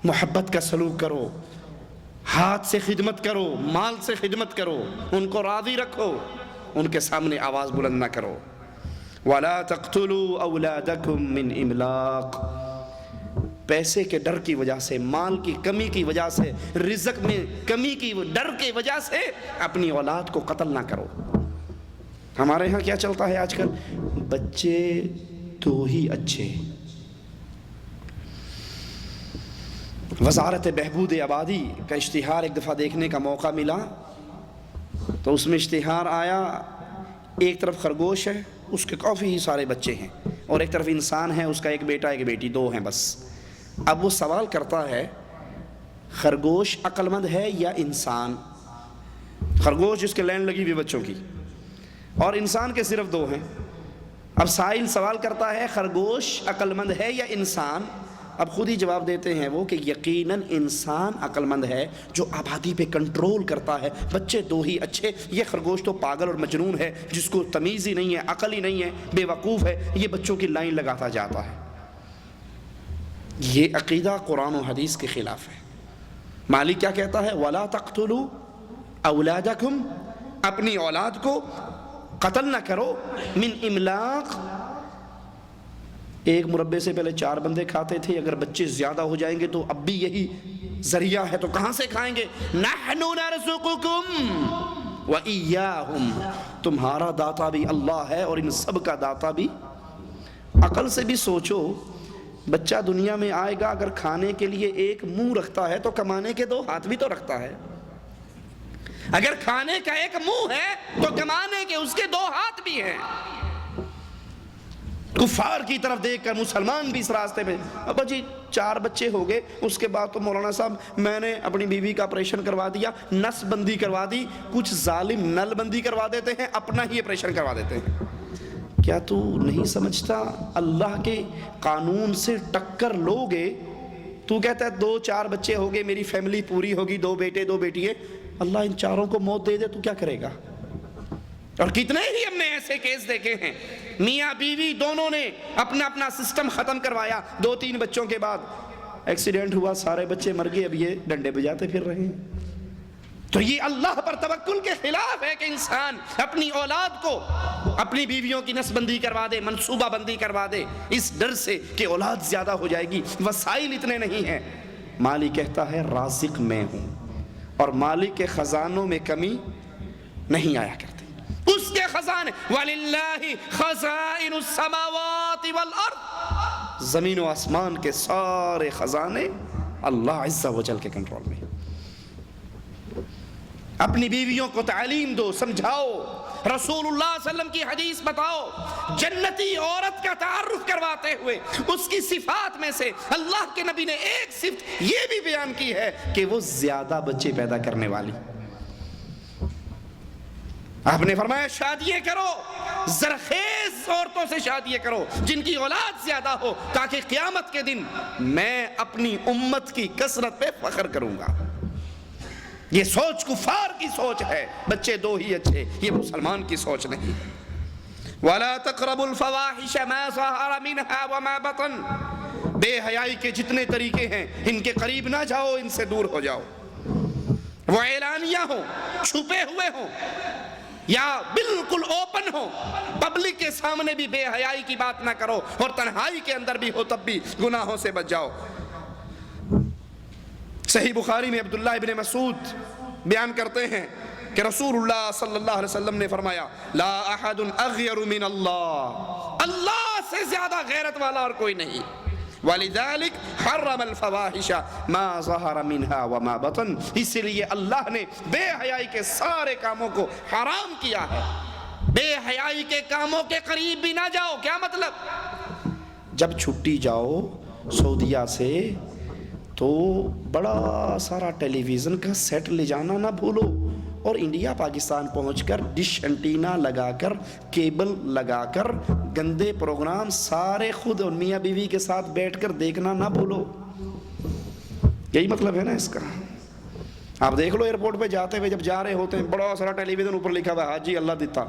محبت کا سلوک کرو، ہاتھ سے خدمت کرو، مال سے خدمت کرو، ان کو راضی رکھو، ان کے سامنے آواز بلند نہ کرو۔ وَلَا تَقْتُلُوا أَوْلَادَكُمْ مِنْ إِمْلَاقٍ، پیسے کے ڈر کی وجہ سے، مال کی کمی کی وجہ سے، رزق میں کمی کی ڈر کی وجہ سے اپنی اولاد کو قتل نہ کرو۔ ہمارے ہاں کیا چلتا ہے آج کل؟ بچے تو ہی اچھے۔ وزارت بہبود آبادی کا اشتہار ایک دفعہ دیکھنے کا موقع ملا تو اس میں اشتہار آیا، ایک طرف خرگوش ہے، اس کے کافی سارے بچے ہیں، اور ایک طرف انسان ہے، اس کا ایک بیٹا ایک بیٹی، دو ہیں بس۔ اب وہ سوال کرتا ہے خرگوش عقل مند ہے یا انسان؟ خرگوش جس کے لائن لگی ہوئی بچوں کی، اور انسان کے صرف دو ہیں۔ اب سائل سوال کرتا ہے خرگوش عقل مند ہے یا انسان؟ اب خود ہی جواب دیتے ہیں وہ کہ یقیناً انسان عقل مند ہے جو آبادی پہ کنٹرول کرتا ہے، بچے دو ہی اچھے، یہ خرگوش تو پاگل اور مجنون ہے جس کو تمیز ہی نہیں ہے، عقل ہی نہیں ہے، بے وقوف ہے، یہ بچوں کی لائن لگاتا جاتا ہے۔ یہ عقیدہ قرآن و حدیث کے خلاف ہے۔ مالک کیا کہتا ہے؟ وَلَا تَقْتُلُوا أَوْلَادَكُمْ، اپنی اولاد کو قتل نہ کرو، من املاق، ایک مربے سے پہلے 4 بندے کھاتے تھے، اگر بچے زیادہ ہو جائیں گے تو اب بھی یہی ذریعہ ہے تو کہاں سے کھائیں گے؟ نَحْنُ نَرْزُقُكُمْ وَإِيَّاهُمْ، تمہارا داتا بھی اللہ ہے اور ان سب کا داتا بھی۔ عقل سے بھی سوچو، بچہ دنیا میں آئے گا، اگر کھانے کے لیے ایک منہ رکھتا ہے تو کمانے کے 2 ہاتھ بھی تو رکھتا ہے۔ اگر کھانے کا ایک منہ ہے تو کمانے کے اس کے 2 ہاتھ بھی ہیں۔ کفار کی طرف دیکھ کر مسلمان بھی اس راستے پہ، ابا جی 4 بچے ہو گئے، اس کے بعد تو مولانا صاحب میں نے اپنی بیوی کا آپریشن کروا دیا، نس بندی کروا دی۔ کچھ ظالم نل بندی کروا دیتے ہیں، اپنا ہی آپریشن کروا دیتے ہیں۔ کیا تو نہیں سمجھتا اللہ کے قانون سے ٹکر لوگے؟ تو کہتا ہے 2-4 بچے ہو گئے، میری فیملی پوری ہوگی، 2 بیٹے 2 بیٹیاں، اللہ ان 4 کو موت دے دے تو کیا کرے گا؟ اور کتنے ہی ہم نے ایسے کیس دیکھے ہیں، میاں بیوی دونوں نے اپنا سسٹم ختم کروایا، 2-3 بچوں کے بعد ایکسیڈنٹ ہوا، سارے بچے مر گئے، اب یہ ڈنڈے بجاتے پھر رہے ہیں۔ تو یہ اللہ پر توکل کے خلاف ہے کہ انسان اپنی اولاد کو اپنی بیویوں کی نس بندی کروا دے، منصوبہ بندی کروا دے، اس ڈر سے کہ اولاد زیادہ ہو جائے گی، وسائل اتنے نہیں ہیں۔ مالک کہتا ہے رازق میں ہوں، اور مالک کے خزانوں میں کمی نہیں آیا کرتی، اس کے خزانے وَلِلَّهِ خَزَائِنُ السَّمَاوَاتِ وَالْأَرْضِ، زمین و آسمان کے سارے خزانے اللہ عز و جل کے کنٹرول میں۔ اپنی بیویوں کو تعلیم دو، سمجھاؤ، رسول اللہ صلی اللہ علیہ وسلم کی حدیث بتاؤ، جنتی عورت کا تعارف کرواتے ہوئے اس کی صفات میں سے اللہ کے نبی نے ایک صفت یہ بھی بیان کی ہے کہ وہ زیادہ بچے پیدا کرنے والی۔ آپ نے فرمایا شادیاں کرو، زرخیز عورتوں سے شادیاں کرو جن کی اولاد زیادہ ہو، تاکہ قیامت کے دن میں اپنی امت کی کثرت پہ فخر کروں گا۔ یہ سوچ کفار کی سوچ ہے، بچے 2 ہی اچھے، یہ مسلمان کی سوچ نہیں۔ وَلَا تَقْرَبُوا الْفَوَاحِشَ مَا ظَهَرَ مِنْهَا وَمَا بَطَنَ، بے حیائی کے جتنے طریقے ہیں ان کے قریب نہ جاؤ، ان سے دور ہو جاؤ۔ وہ اعلانیہ ہوں، چھپے ہوئے ہوں، یا بالکل اوپن ہو، پبلک کے سامنے بھی بے حیائی کی بات نہ کرو، اور تنہائی کے اندر بھی ہو تب بھی گناہوں سے بچ جاؤ۔ صحیح بخاری میں عبداللہ ابن مسعود بیان کرتے ہیں کہ رسول اللہ صلی اللہ علیہ وسلم نے فرمایا لا احد اغیر من اللہ، اللہ سے زیادہ غیرت والا اور کوئی نہیں۔ وَلِذَلِكَ حَرَّمَ الْفَوَاحِشَ مَا ظَهَرَ مِنْهَا وَمَا بَطَنَ، اسی لیے اللہ نے بے حیائی کے سارے کاموں کو حرام کیا ہے۔ بے حیائی کے کاموں کے قریب بھی نہ جاؤ۔ کیا مطلب؟ جب چھٹی جاؤ سعودیہ سے تو بڑا سارا ٹیلی ویژن کا سیٹ لے جانا نہ بھولو، اور انڈیا پاکستان پہنچ کر ڈش انٹینا لگا کر، کیبل لگا کر گندے پروگرام سارے خود اور میاں بیوی کے ساتھ بیٹھ کر دیکھنا نہ بھولو۔ یہی مطلب ہے نا اس کا۔ آپ دیکھ لو ایئرپورٹ پہ جاتے ہوئے جب جا رہے ہوتے ہیں بڑا سارا ٹیلی ویژن اوپر لکھا ہوا ہے حاجی اللہ دیتا،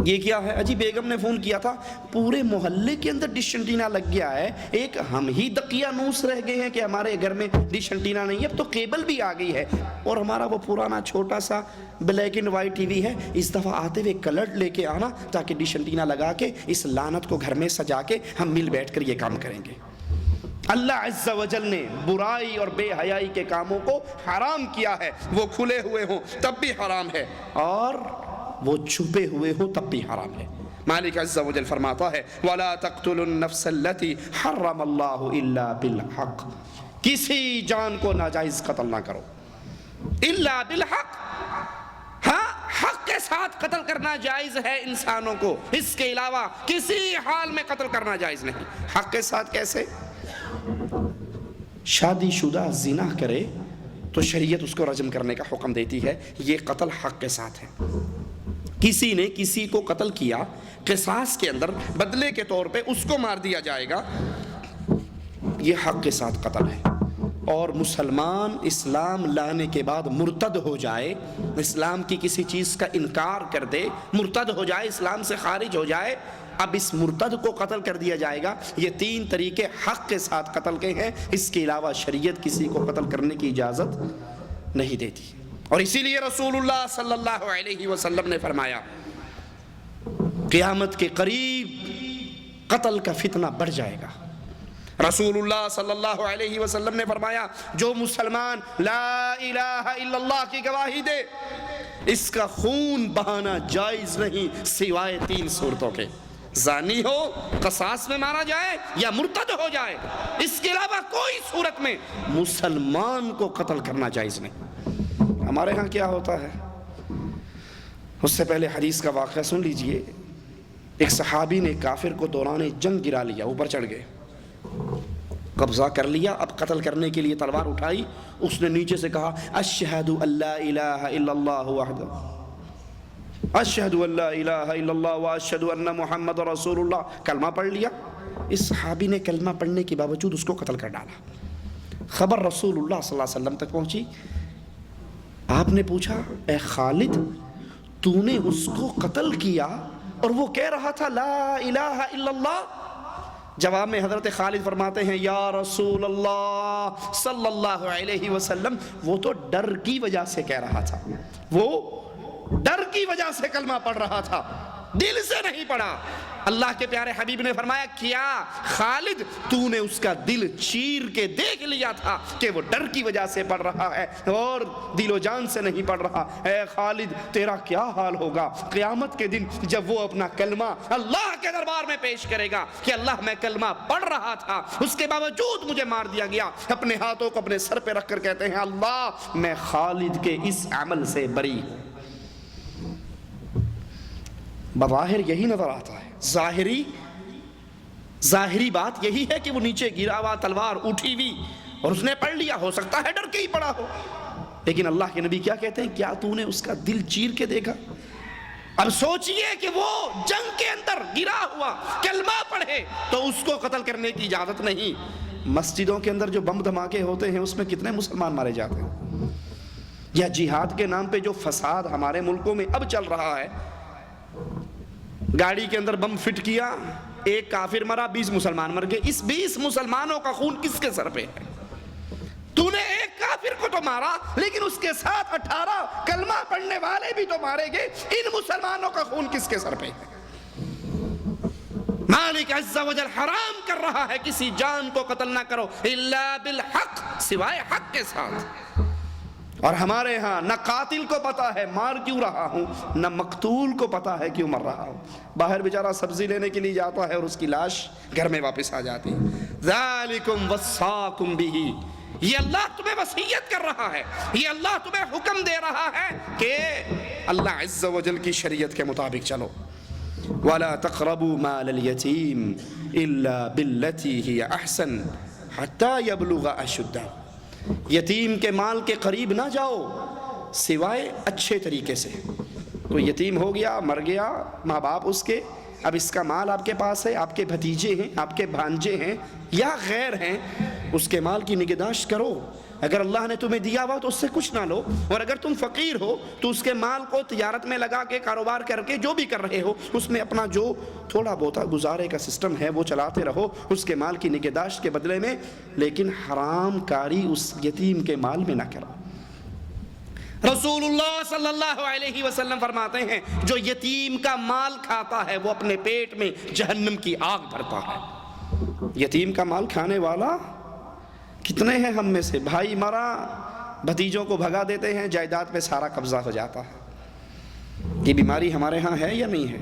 یہ کیا ہے؟ اجی بیگم نے فون کیا تھا، پورے محلے کے اندر ڈش انٹینا لگ گیا ہے، ایک ہم ہی دقیانوس رہ گئے ہیں کہ ہمارے گھر میں ڈش انٹینا نہیں ہے، اب تو کیبل بھی آ گئی ہے، اور ہمارا وہ پرانا چھوٹا سا black and white T V ہے، اس دفعہ آتے ہوئے کلرڈ لے کے آنا تاکہ ڈش انٹینا لگا کے اس لعنت کو گھر میں سجا کے ہم مل بیٹھ کر یہ کام کریں گے۔ اللہ عز و جل نے برائی اور بے حیائی کے کاموں کو حرام کیا ہے، وہ کھلے ہوئے ہوں تب بھی حرام ہے، اور وہ چھپے ہوئے ہوں تب بھی حرام ہے۔ مالک عز و جل فرماتا ہے وَلَا تَقْتُلُوا النَّفْسَ الَّتِي حَرَّمَ اللَّهُ إِلَّا بِالْحَقِّ، کسی جان کو ناجائز قتل نہ کرو، الا بالحق، ہاں حق کے ساتھ قتل کرنا جائز ہے انسانوں کو، اس کے علاوہ کسی حال میں قتل کرنا جائز نہیں۔ حق کے ساتھ کیسے؟ شادی شدہ زنا کرے تو شریعت اس کو رجم کرنے کا حکم دیتی ہے، یہ قتل حق کے ساتھ ہے۔ کسی نے کسی کو قتل کیا، قصاص کے اندر بدلے کے طور پہ اس کو مار دیا جائے گا، یہ حق کے ساتھ قتل ہے۔ اور مسلمان اسلام لانے کے بعد مرتد ہو جائے، اسلام کی کسی چیز کا انکار کر دے، مرتد ہو جائے، اسلام سے خارج ہو جائے، اب اس مرتد کو قتل کر دیا جائے گا۔ یہ 3 طریقے حق کے ساتھ قتل کے ہیں، اس کے علاوہ شریعت کسی کو قتل کرنے کی اجازت نہیں دیتی۔ اور اسی لیے رسول اللہ صلی اللہ علیہ وسلم نے فرمایا قیامت کے قریب قتل کا فتنہ بڑھ جائے گا۔ رسول اللہ صلی اللہ علیہ وسلم نے فرمایا جو مسلمان لا الہ الا اللہ کی گواہی دے اس کا خون بہانا جائز نہیں سوائے 3 صورتوں کے، زانی ہو، قصاص میں مارا جائے، یا مرتد ہو جائے، اس کے علاوہ کوئی صورت میں مسلمان کو قتل کرنا جائز نہیں۔ ہمارے ہاں کیا ہوتا ہے؟ اس سے پہلے حدیث کا واقعہ سن لیجئے۔ ایک صحابی نے کافر کو دوران جنگ گرا لیا، اوپر چڑھ گئے، قبضہ کر لیا، اب قتل کرنے کے لیے تلوار اٹھائی، اس نے نیچے سے کہا اشہد ان لا الہ الا اللہ وحدہ، اشہد ان لا الہ الا اللہ واشہد ان محمد رسول اللہ، کلمہ پڑھ لیا۔ اس صحابی نے کلمہ پڑھنے کے باوجود اس کو قتل کر ڈالا۔ خبر رسول اللہ صلی اللہ علیہ وسلم تک پہنچی، آپ نے پوچھا اے خالد تو نے اس کو قتل کیا اور وہ کہہ رہا تھا لا الہ الا اللہ؟ جواب میں حضرت خالد فرماتے ہیں یا رسول اللہ صلی اللہ علیہ وسلم وہ تو ڈر کی وجہ سے کہہ رہا تھا، وہ ڈر کی وجہ سے کلمہ پڑھ رہا تھا، دل سے نہیں پڑھا۔ اللہ کے پیارے حبیب نے فرمایا کیا خالد تو نے اس کا دل چیر کے دیکھ لیا تھا کہ وہ ڈر کی وجہ سے پڑھ رہا ہے اور دل و جان سے نہیں پڑھ رہا؟ اے خالد تیرا کیا حال ہوگا قیامت کے دن جب وہ اپنا کلمہ اللہ کے دربار میں پیش کرے گا کہ اللہ میں کلمہ پڑھ رہا تھا اس کے باوجود مجھے مار دیا گیا، اپنے ہاتھوں کو اپنے سر پہ رکھ کر کہتے ہیں اللہ میں خالد کے اس عمل سے بری ہوں۔ بظاہر یہی نظر آتا ہے، ظاہری بات یہی ہے کہ وہ نیچے گرا ہوا، تلوار اٹھی ہوئی اور اس نے پڑھ لیا، ہو سکتا ہے ڈر کے ہی پڑا ہو، لیکن اللہ کے نبی کیا کہتے ہیں کیا تو نے اس کا دل چیر کے دیکھا؟ اب سوچئے کہ وہ جنگ کے اندر گرا ہوا کلمہ پڑھے تو اس کو قتل کرنے کی اجازت نہیں۔ مسجدوں کے اندر جو بم دھماکے ہوتے ہیں اس میں کتنے مسلمان مارے جاتے ہیں، یا جہاد کے نام پہ جو فساد ہمارے ملکوں میں اب چل رہا ہے، گاڑی کے اندر بم فٹ کیا، ایک کافر مرا، 20 مسلمان مر گئے، اس 20 مسلمانوں کا خون کس کے سر پہ ہے؟ تو نے ایک کافر کو تو مارا لیکن اس کے ساتھ 18 کلمہ پڑھنے والے بھی تو مارے گئے، ان مسلمانوں کا خون کس کے سر پہ ہے؟ مالک عز و جل حرام کر رہا ہے کسی جان کو قتل نہ کرو الا بالحق، سوائے حق کے ساتھ۔ اور ہمارے ہاں نہ قاتل کو پتا ہے مار کیوں رہا ہوں، نہ مقتول کو پتا ہے کیوں مر رہا ہوں، باہر بیچارہ سبزی لینے کے لیے جاتا ہے اور اس کی لاش گھر میں واپس آ جاتی ہے۔ ذالکم وصاکم بہ، یہ اللہ تمہیں وصیت کر رہا ہے، یہ اللہ تمہیں حکم دے رہا ہے کہ اللہ عز و جل کی شریعت کے مطابق چلو۔ وَلَا تَقْرَبُوا مَالَ الْيَتِيمِ إِلَّا بِالَّتِي هِيَ أَحْسَنُ حَتَّى يَبْلُغَ أَشُدَّهُ، یتیم کے مال کے قریب نہ جاؤ سوائے اچھے طریقے سے۔ کوئی یتیم ہو گیا، مر گیا، ماں باپ اس کے، اب اس کا مال آپ کے پاس ہے، آپ کے بھتیجے ہیں، آپ کے بھانجے ہیں یا غیر ہیں، اس کے مال کی نگہداشت کرو۔ اگر اللہ نے تمہیں دیا ہوا تو اس سے کچھ نہ لو، اور اگر تم فقیر ہو تو اس کے مال کو تجارت میں لگا کے، کاروبار کر کے، جو بھی کر رہے ہو اس میں اپنا جو تھوڑا بہت گزارے کا سسٹم ہے وہ چلاتے رہو اس کے مال کی نگہداشت کے بدلے میں، لیکن حرام کاری اس یتیم کے مال میں نہ کرو۔ رسول اللہ صلی اللہ علیہ وسلم فرماتے ہیں جو یتیم کا مال کھاتا ہے وہ اپنے پیٹ میں جہنم کی آگ بھرتا ہے۔ یتیم کا مال کھانے والا کتنے ہیں ہم میں سے؟ بھائی مرا، بھتیجوں کو بھگا دیتے ہیں، جائیداد پہ سارا قبضہ ہو جاتا ہے۔ یہ بیماری ہمارے ہاں ہے یا نہیں ہے؟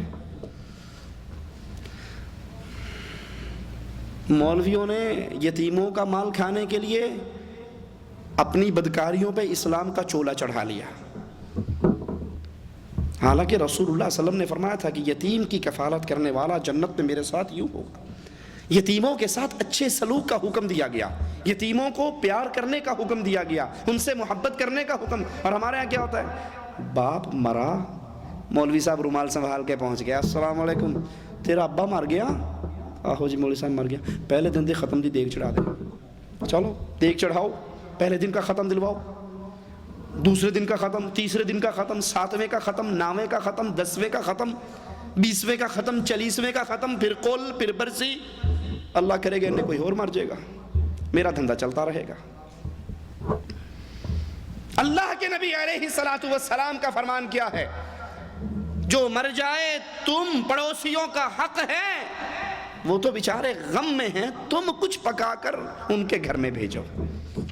مولویوں نے یتیموں کا مال کھانے کے لیے اپنی بدکاریوں پہ اسلام کا چولا چڑھا لیا، حالانکہ رسول اللہ صلی اللہ علیہ وسلم نے فرمایا تھا کہ یتیم کی کفالت کرنے والا جنت میں میرے ساتھ یوں ہوگا۔ یتیموں کے ساتھ اچھے سلوک کا حکم دیا گیا، یتیموں کو پیار کرنے کا حکم دیا گیا، ان سے محبت کرنے کا حکم۔ اور ہمارے یہاں کیا ہوتا ہے؟ باپ مرا، مولوی صاحب رومال سنبھال کے پہنچ گیا، السلام علیکم، تیرا ابا مر گیا؟ آہو جی مولوی صاحب مر گیا، پہلے دن دی ختم دی دیگ چڑھا دے، چلو دیگ چڑھاؤ، پہلے دن کا ختم دلواؤ، دوسرے دن کا ختم، تیسرے دن کا ختم، 7ویں کا ختم، 9ویں کا ختم، 10ویں کا ختم، 20ویں کا ختم، 40ویں کا ختم، پھر قول، پھر برسی۔ اللہ کرے گا انہیں کوئی اور مر جائے گا، میرا دھندا چلتا رہے گا۔ اللہ کے نبی علیہ السلام کا فرمان کیا ہے؟ جو مر جائے تم پڑوسیوں کا حق ہے، وہ تو بیچارے غم میں ہیں، تم کچھ پکا کر ان کے گھر میں بھیجو،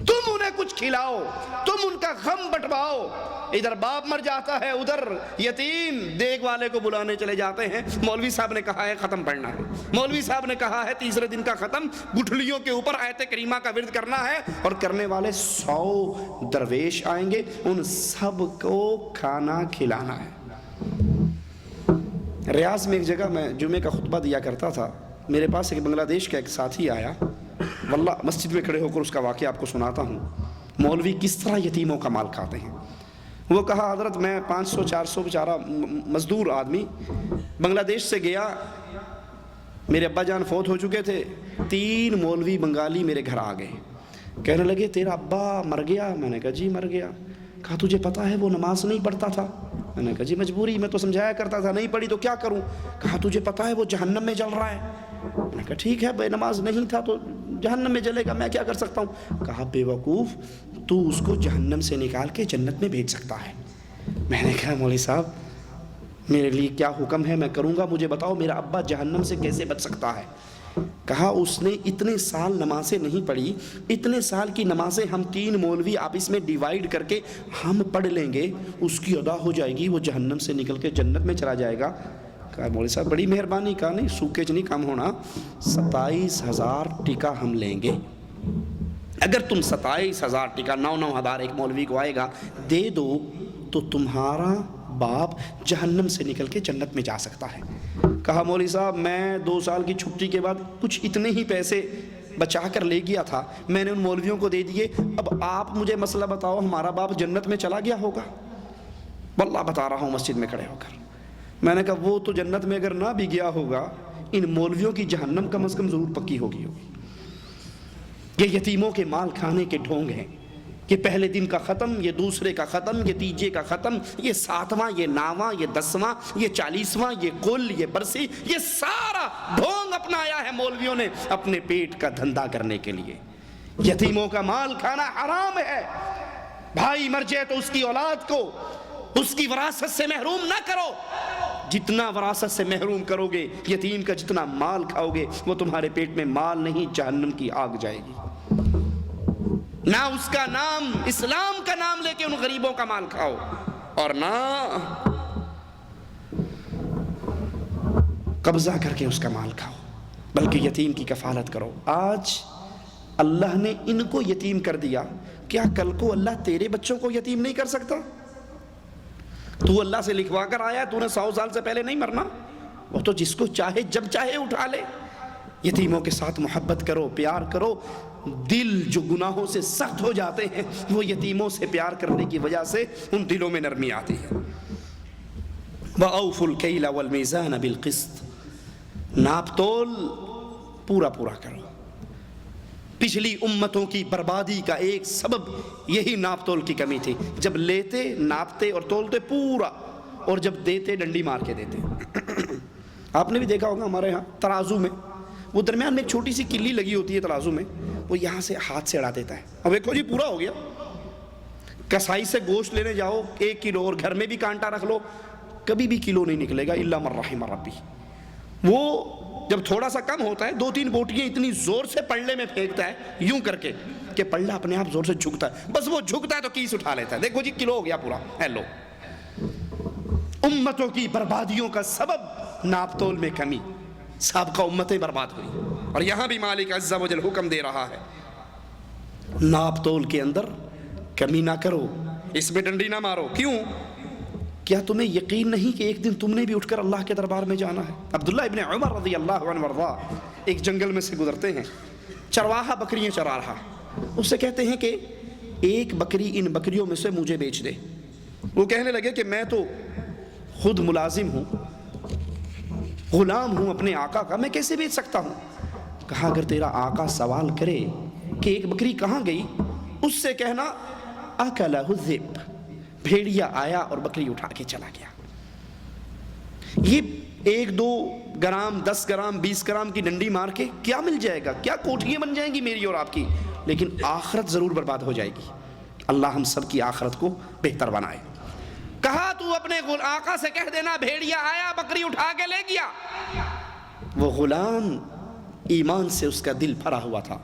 تم انہیں کچھ کھلاؤ، تم ان کا غم بٹواؤ۔ ادھر باپ مر جاتا ہے، ادھر یتیم دیگ والے کو بلانے چلے جاتے ہیں، مولوی صاحب نے کہا ہے ختم پڑھنا ہے، مولوی صاحب نے کہا ہے تیسرے دن کا ختم، گٹھلیوں کے اوپر آیت کریمہ کا ورد کرنا ہے، اور کرنے والے 100 درویش آئیں گے، ان سب کو کھانا کھلانا ہے۔ ریاض میں ایک جگہ میں جمعے کا خطبہ دیا کرتا تھا، میرے پاس ایک بنگلہ دیش کا ایک ساتھی آیا، واللہ مسجد میں کھڑے ہو کر اس کا واقعہ آپ کو سناتا ہوں، مولوی کس طرح یتیموں کا مال کھاتے ہیں۔ وہ کہا حضرت میں 500-400 بیچارہ مزدور آدمی بنگلہ دیش سے گیا، میرے ابا جان فوت ہو چکے تھے، 3 مولوی بنگالی میرے گھر آ گئے، کہنے لگے تیرا ابا مر گیا؟ میں نے کہا جی مر گیا۔ کہا تجھے پتا ہے وہ نماز نہیں پڑھتا تھا؟ میں نے کہا جی مجبوری، میں تو سمجھایا کرتا تھا، نہیں پڑھی تو کیا کروں؟ کہا تجھے پتا ہے وہ جہنم میں جل رہا ہے؟ میں نے کہا ٹھیک ہے بے نماز نہیں تھا تو جہنم میں جلے گا، میں کیا کر سکتا ہوں؟ کہا بے وقوف، تو اس کو جہنم سے نکال کے جنت میں بھیج سکتا ہے۔ میں نے کہا مولوی صاحب میرے لیے کیا حکم ہے، میں کروں گا، مجھے بتاؤ میرا ابا جہنم سے کیسے بچ سکتا ہے؟ کہا اس نے اتنے سال نمازیں نہیں پڑھی، اتنے سال کی نمازیں ہم 3 مولوی آپس میں ڈیوائیڈ کر کے ہم پڑھ لیں گے، اس کی ادا ہو جائے گی، وہ جہنم سے نکل کے جنت میں چلا جائے گا۔ کہا مولوی صاحب بڑی مہربانی۔ کہا نہیں سوکیج نہیں کم ہونا، 27,000 ٹکا ہم لیں گے، اگر تم 27,000 ٹکا 9,000 ایک مولوی کو آئے گا دے دو تو تمہارا باپ جہنم سے نکل کے جنت میں جا سکتا ہے۔ کہا مولوی صاحب میں 2 سال کی چھٹی کے بعد کچھ اتنے ہی پیسے بچا کر لے گیا تھا، میں نے ان مولویوں کو دے دیے، اب آپ مجھے مسئلہ بتاؤ ہمارا باپ جنت میں چلا گیا ہوگا؟ واللہ بتا رہا ہوں مسجد میں کھڑے ہو کر۔ میں نے کہا وہ تو جنت میں اگر نہ بھی گیا ہوگا، ان مولویوں کی جہنم کم از کم ضرور پکی ہوگی۔ یہ یتیموں کے مال کھانے کے ڈھونگ ہیں کہ پہلے دن کا ختم، یہ دوسرے کا ختم، یہ تیجے کا ختم، یہ 7واں، یہ 9واں، یہ 10واں، یہ 40واں، یہ کل، یہ برسی، یہ سارا ڈھونگ اپنایا ہے مولویوں نے اپنے پیٹ کا دھندا کرنے کے لیے۔ یتیموں کا مال کھانا حرام ہے۔ بھائی مر جائے تو اس کی اولاد کو اس کی وراثت سے محروم نہ کرو، جتنا وراثت سے محروم کرو گے، یتیم کا جتنا مال کھاؤ گے، وہ تمہارے پیٹ میں مال نہیں جہنم کی آگ جائے گی۔ نہ اس کا نام اسلام کا نام لے کے ان غریبوں کا مال کھاؤ، اور نہ قبضہ کر کے اس کا مال کھاؤ، بلکہ یتیم کی کفالت کرو۔ آج اللہ نے ان کو یتیم کر دیا، کیا کل کو اللہ تیرے بچوں کو یتیم نہیں کر سکتا؟ تو اللہ سے لکھوا کر آیا، تو نے 100 سال سے پہلے نہیں مرنا، وہ تو جس کو چاہے جب چاہے اٹھا لے۔ یتیموں کے ساتھ محبت کرو، پیار کرو۔ دل جو گناہوں سے سخت ہو جاتے ہیں وہ یتیموں سے پیار کرنے کی وجہ سے ان دلوں میں نرمی آتی ہے۔ وَأَوْفُوا الْكَيْلَ وَالْمِيزَانَ بِالْقِسْطِ، ناپ تول پورا پورا کرو۔ پچھلی امتوں کی بربادی کا ایک سبب یہی ناپ تول کی کمی تھی، جب لیتے ناپتے اور تولتے پورا، اور جب دیتے ڈنڈی مار کے دیتے۔ آپ نے بھی دیکھا ہوگا ہمارے ہاں ترازو میں وہ درمیان میں ایک چھوٹی سی کلی لگی ہوتی ہے ترازو میں، وہ یہاں سے ہاتھ سے اڑا دیتا ہے، اب دیکھو جی پورا ہو گیا۔ کسائی سے گوشت لینے جاؤ 1 کلو، اور گھر میں بھی کانٹا رکھ لو، کبھی بھی کلو نہیں نکلے گا، الا من رحم ربی۔ وہ جب تھوڑا سا کم ہوتا ہے 2-3 بوٹیاں اتنی زور سے پلڑے میں پھینکتا ہے یوں کر کے کہ پلڑا اپنے آپ زور سے جھکتا ہے، بس وہ جھکتا ہے تو کیس اٹھا لیتا ہے، دیکھو جی کلو ہو گیا پورا، ہیلو۔ امتوں کی بربادیوں کا سبب ناپ تول میں کمی، سابقہ امتیں برباد ہوئی، اور یہاں بھی مالک عز و جل حکم دے رہا ہے ناپ تول کے اندر کمی نہ کرو، اس میں ڈنڈی نہ مارو۔ کیوں؟ کیا تمہیں یقین نہیں کہ ایک دن تم نے بھی اٹھ کر اللہ کے دربار میں جانا ہے؟ عبداللہ ابن عمر رضی اللہ عنہ وارضا ایک جنگل میں سے گزرتے ہیں، چرواہا بکریاں چرا رہا، اس سے کہتے ہیں کہ ایک بکری ان بکریوں میں سے مجھے بیچ دے۔ وہ کہنے لگے کہ میں تو خود ملازم ہوں، غلام ہوں اپنے آقا کا، میں کیسے بیچ سکتا ہوں؟ کہا اگر تیرا آقا سوال کرے کہ ایک بکری کہاں گئی، اس سے کہنا اکلہ الذئب، بھیڑیا آیا اور بکری اٹھا کے چلا گیا۔ یہ 1-2 گرام 10 گرام 20 گرام کی ڈنڈی مار کے کیا مل جائے گا؟ کیا کوٹھیاں بن جائیں گی میری اور آپ کی؟ لیکن آخرت ضرور برباد ہو جائے گی۔ اللہ ہم سب کی آخرت کو بہتر بنائے۔ کہا تو اپنے آقا سے کہہ دینا بھیڑیا آیا بکری اٹھا کے لے گیا۔ وہ غلام ایمان سے اس کا دل بھرا ہوا تھا،